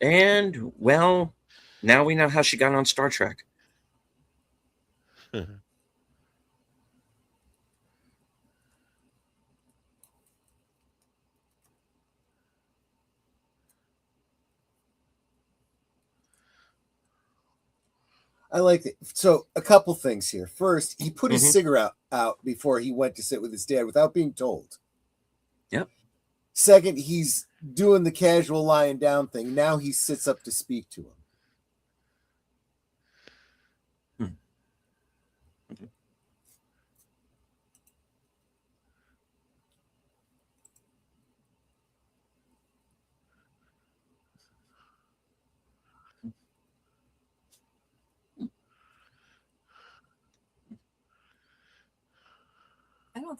And, well, now we know how she got on Star Trek.
I like it. So a couple things here. First, he put his
Mhm.
cigarette out before he went to sit with his dad without being told.
Yep.
Second, he's doing the casual lying down thing. Now he sits up to speak to him.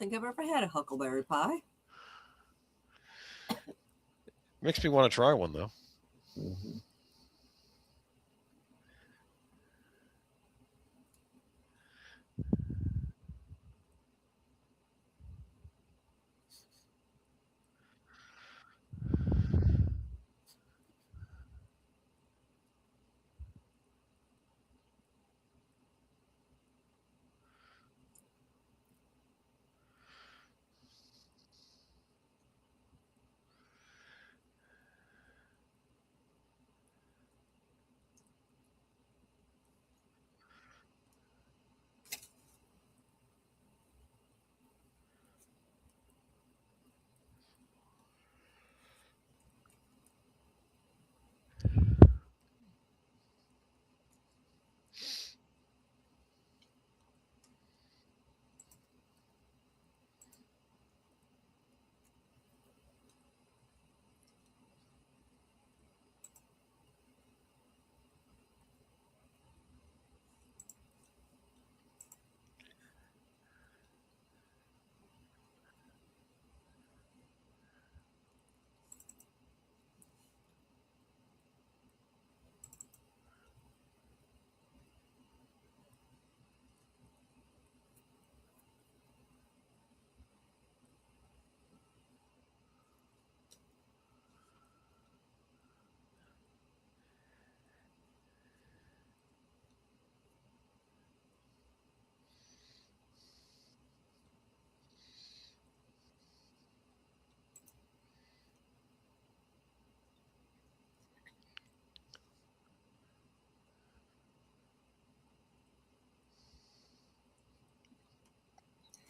think I've ever had a huckleberry pie.
Makes me want to try one though.
Mhm.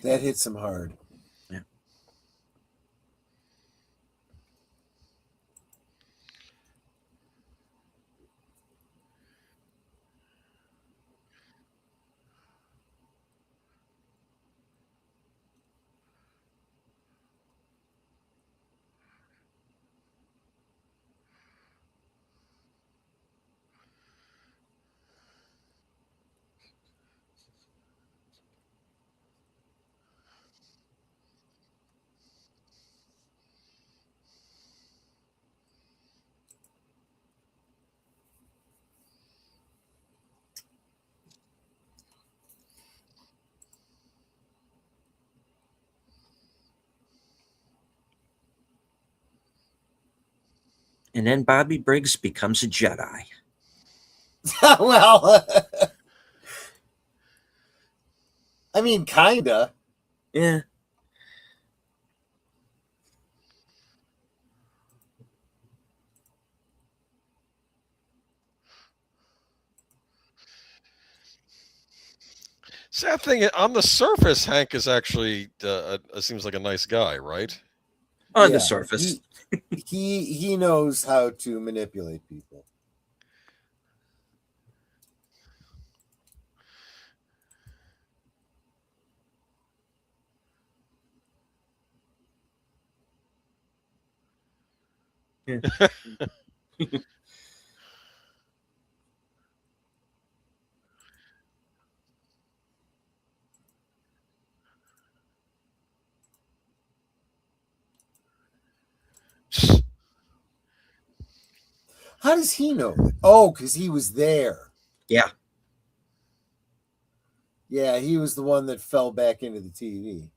That hits him hard.
Yeah. And then Bobby Briggs becomes a Jedi.
Well, I mean, kinda.
Yeah.
Sad thing on the surface, Hank is actually seems like a nice guy, right?
On the
Yeah,
surface.
he knows how to manipulate people.
Yeah.
How does he know that? Oh, because he was there.
Yeah.
Yeah, he was the one that fell back into the TV.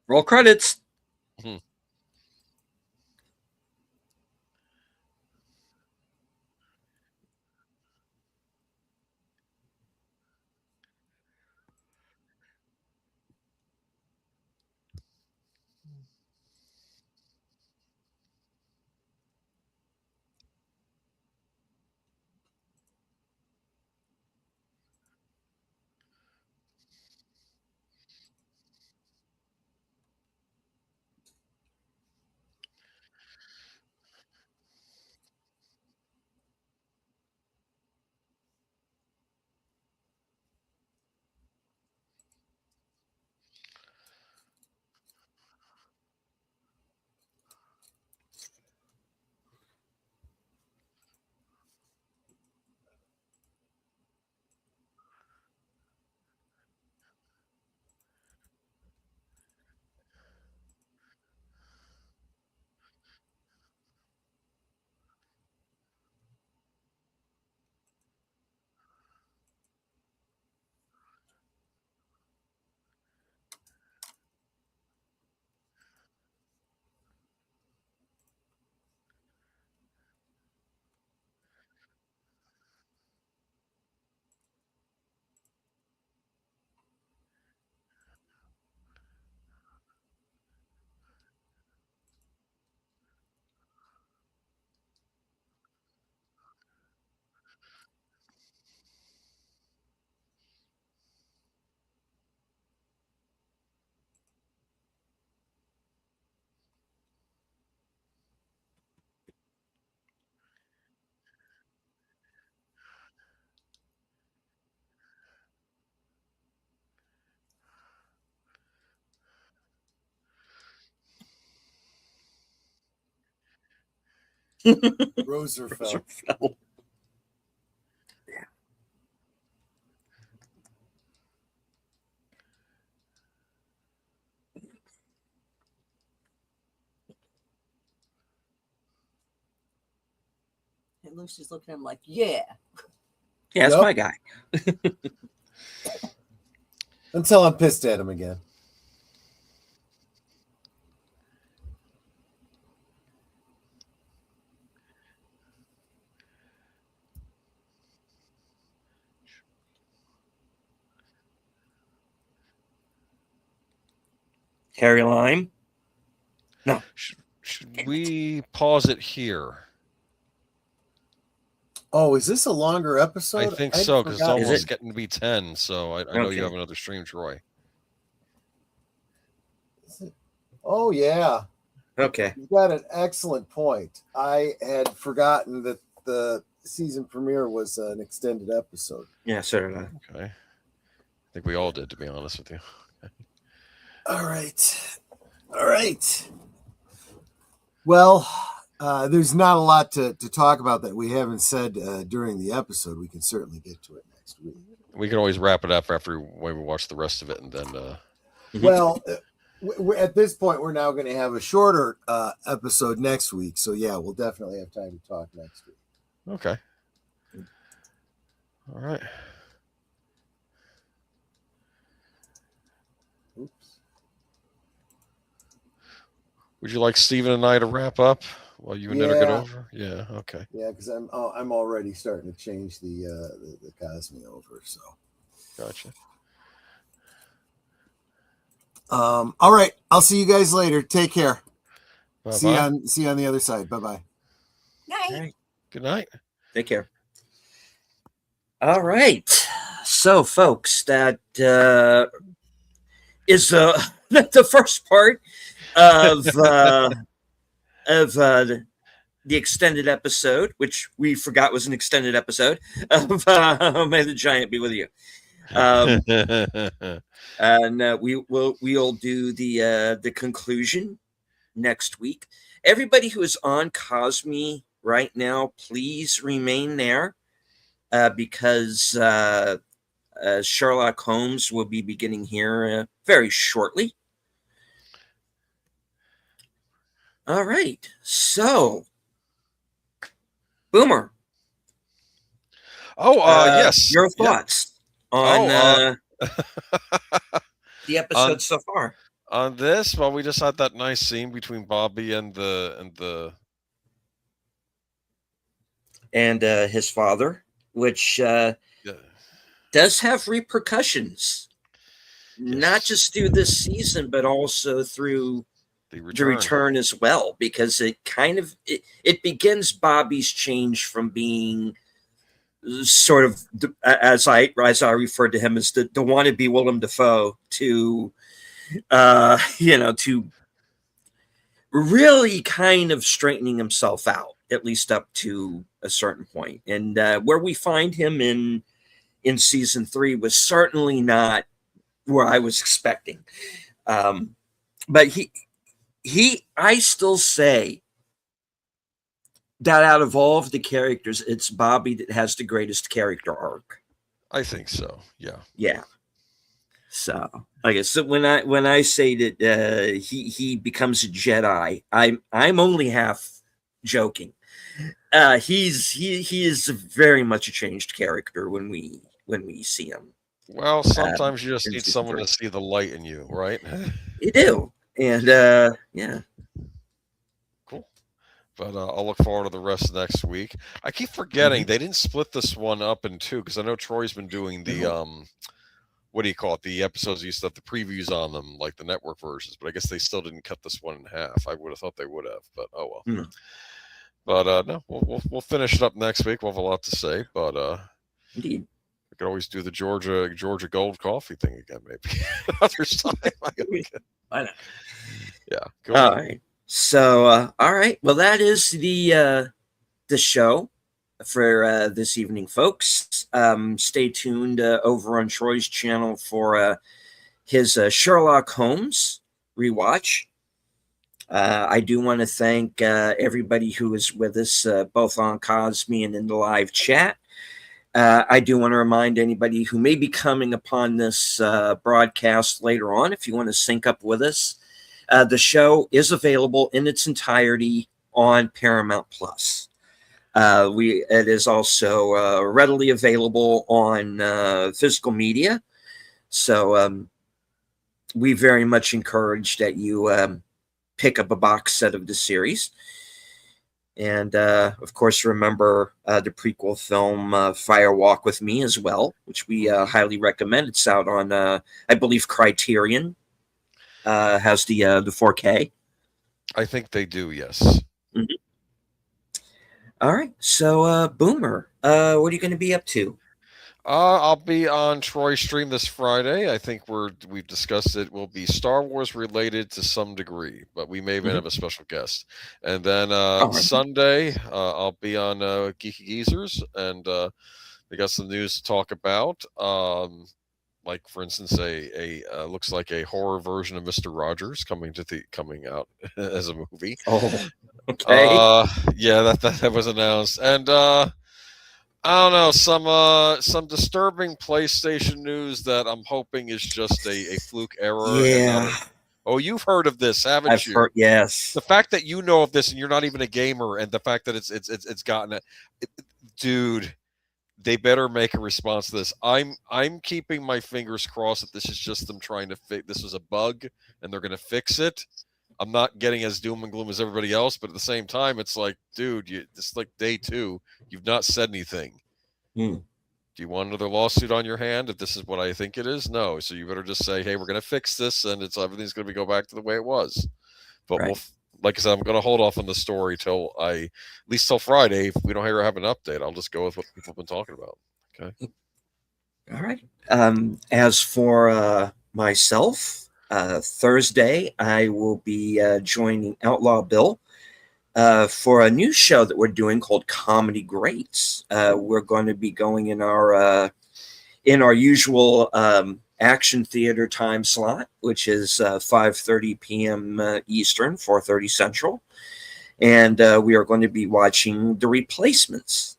Roll credits.
Hmm.
Roserfeld.
Yeah.
And Lucy's looking at him like, yeah.
Yeah, that's
Yep.
my guy.
Until I'm pissed at him again.
Harry Lime. No.
Should we pause it here?
Oh, is this a longer episode?
I think
I'd
so, because it's
forgotten.
Is
almost
it?
getting to be 10. So I know
Okay.
you have another stream, Troy.
Oh, yeah.
Okay.
You've got an excellent point. I had forgotten that the season premiere was an extended episode.
Yeah, so did I.
Okay. I think we all did, to be honest with you.
All right. All right. Well, there's not a lot to talk about that we haven't said during the episode. We can certainly get to it next week.
We can always wrap it up after when we watch the rest of it, and then.
Well, at this point, we're now going to have a shorter episode next week. So, yeah, we'll definitely have time to talk next week.
Okay. All right.
Oops.
Would you like Steven and I to wrap up while you and Ned get
Yeah.
over? Yeah. Okay.
Yeah, because I'm already starting to change the Cosme over. So,
Gotcha.
all right. I'll see you guys later. Take care.
Bye-bye.
See you on the other side. Bye bye.
Night.
All right.
Good night.
Take care. All right. So, folks, that is the first part of the extended episode, which we forgot was an extended episode of May the Giant Be With You. And we'll do the conclusion next week. Everybody who is on Cosme right now, please remain there because Sherlock Holmes will be beginning here very shortly. All right, so Boomer.
Yes.
Your thoughts on the episode
on-
so far?
On this, well, we just had that nice scene between Bobby and
his father, which does have repercussions, not just through this season, but also through
the
the return as well, because it kind of it begins Bobby's change from being sort of as I referred to him as the wannabe Willem Dafoe to to really kind of straightening himself out, at least up to a certain point. And where we find him in season 3 was certainly not where I was expecting. But I still say that out of all of the characters, it's Bobby that has the greatest character arc.
I think so. Yeah.
Yeah. So, I guess when I say that he becomes a Jedi, I'm only half joking. He is very much a changed character when we see him.
Well, sometimes you just
in
need
season
someone
3.
to see the light in you, right?
You do, and yeah.
Cool. But I'll look forward to the rest of next week. I keep forgetting they didn't split this one up in 2 because I know Troy's been doing the what do you call it? The episodes used to have the previews on them, like the network versions, but I guess they still didn't cut this one in half. I would have thought they would have, but oh well. But no, we'll finish it up next week. We'll have a lot to say, but
Indeed.
We could always do the Georgia Gold coffee thing again, maybe another time.
Why not?
Yeah. Cool.
All right. So, all right. Well, that is the show for this evening, folks. Stay tuned over on Troy's channel for his Sherlock Holmes rewatch. I do want to thank everybody who is with us, both on Cosme and in the live chat. I do want to remind anybody who may be coming upon this broadcast later on, if you want to sync up with us, the show is available in its entirety on Paramount Plus. It is also readily available on physical media. So we very much encourage that you pick up a box set of the series. And of course, remember the prequel film Fire Walk with Me as well, which we highly recommend. It's out on, I believe, Criterion has the 4K.
I think they do, yes.
Mm-hmm. All right. So, Boomer, what are you going to be up to?
I'll be on Troy's stream this Friday. I think we've discussed it. Will be Star Wars related to some degree, but we may even have a special guest. And then Sunday, I'll be on Geeky Geezers, and we got some news to talk about. Like for instance, a looks like a horror version of Mr. Rogers coming out as a movie.
Oh, okay.
Yeah, that was announced, and I don't know, some disturbing PlayStation news that I'm hoping is just a fluke error.
Yeah.
Oh, you've heard of this, haven't
I've
you?
heard, yes.
The fact that you know of this and you're not even a gamer, and the fact that it's gotten it, dude, they better make a response to this. I'm keeping my fingers crossed that this is just them trying to fix. This was a bug, and they're going to fix it. I'm not getting as doom and gloom as everybody else, but at the same time, it's like, dude, it's like day 2. You've not said anything. Do you want another lawsuit on your hand if this is what I think it is? No. So you better just say, hey, we're going to fix this, and everything's going to go back to the way it was. But like I said, I'm going to hold off on the story till at least till Friday. If we don't have an update, I'll just go with what people have been talking about. Okay.
All right. As for myself, Thursday, I will be joining Outlaw Bill for a new show that we're doing called Comedy Greats. We're going to be going in our usual action theater time slot, which is 5:30 p.m. Eastern, 4:30 Central, and we are going to be watching The Replacements,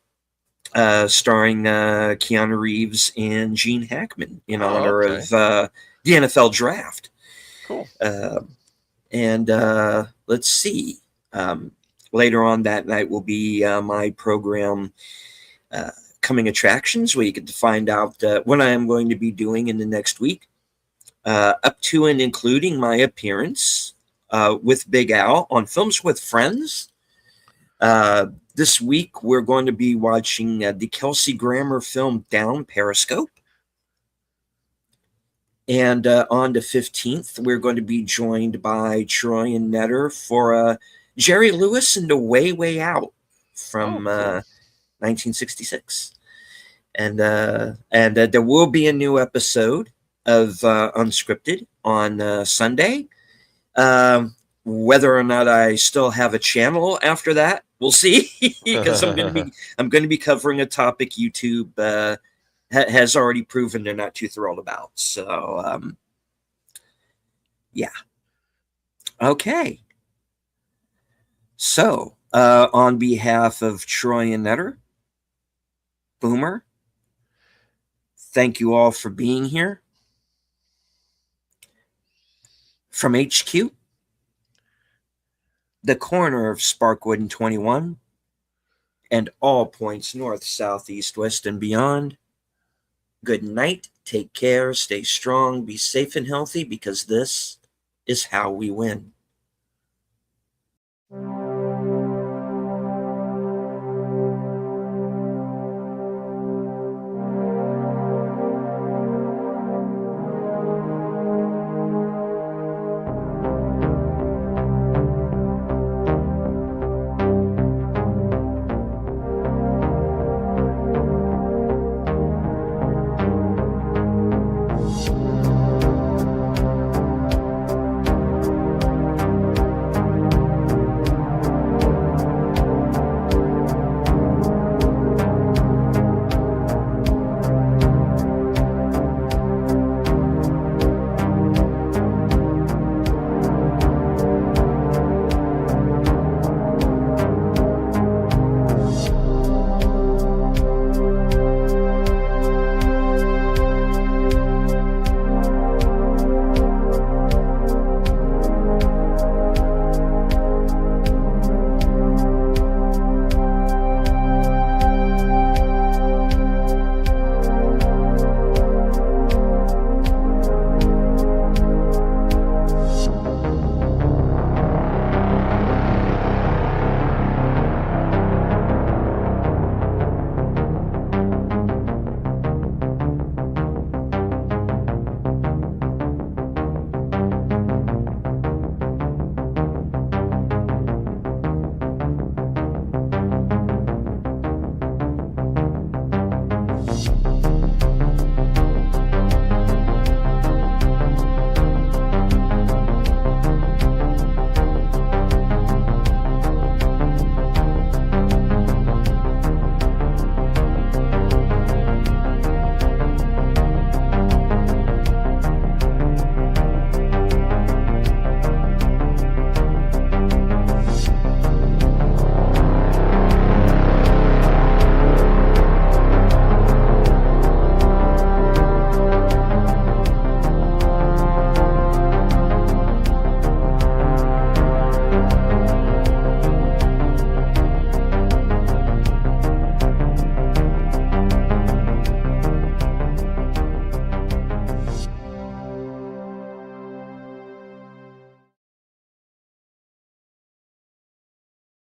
starring Keanu Reeves and Gene Hackman in honor of the NFL draft.
Cool.
And let's see. Later on that night will be my program, Coming Attractions, where you get to find out what I am going to be doing in the next week, up to and including my appearance with Big Al on Films with Friends. This week, we're going to be watching the Kelsey Grammer film Down Periscope. And on the 15th, we're going to be joined by Troy and Netter for Jerry Lewis and The Way, Way Out from 1966. And there will be a new episode of Unscripted on Sunday. Whether or not I still have a channel after that, we'll see. Because I'm going to be covering a topic YouTube has already proven they're not too thrilled about. So, yeah. Okay. So, on behalf of Troy and Netter, Boomer, thank you all for being here. From HQ, the corner of Sparkwood and 21, and all points north, south, east, west, and beyond, good night, take care, stay strong, be safe and healthy, because this is how we win.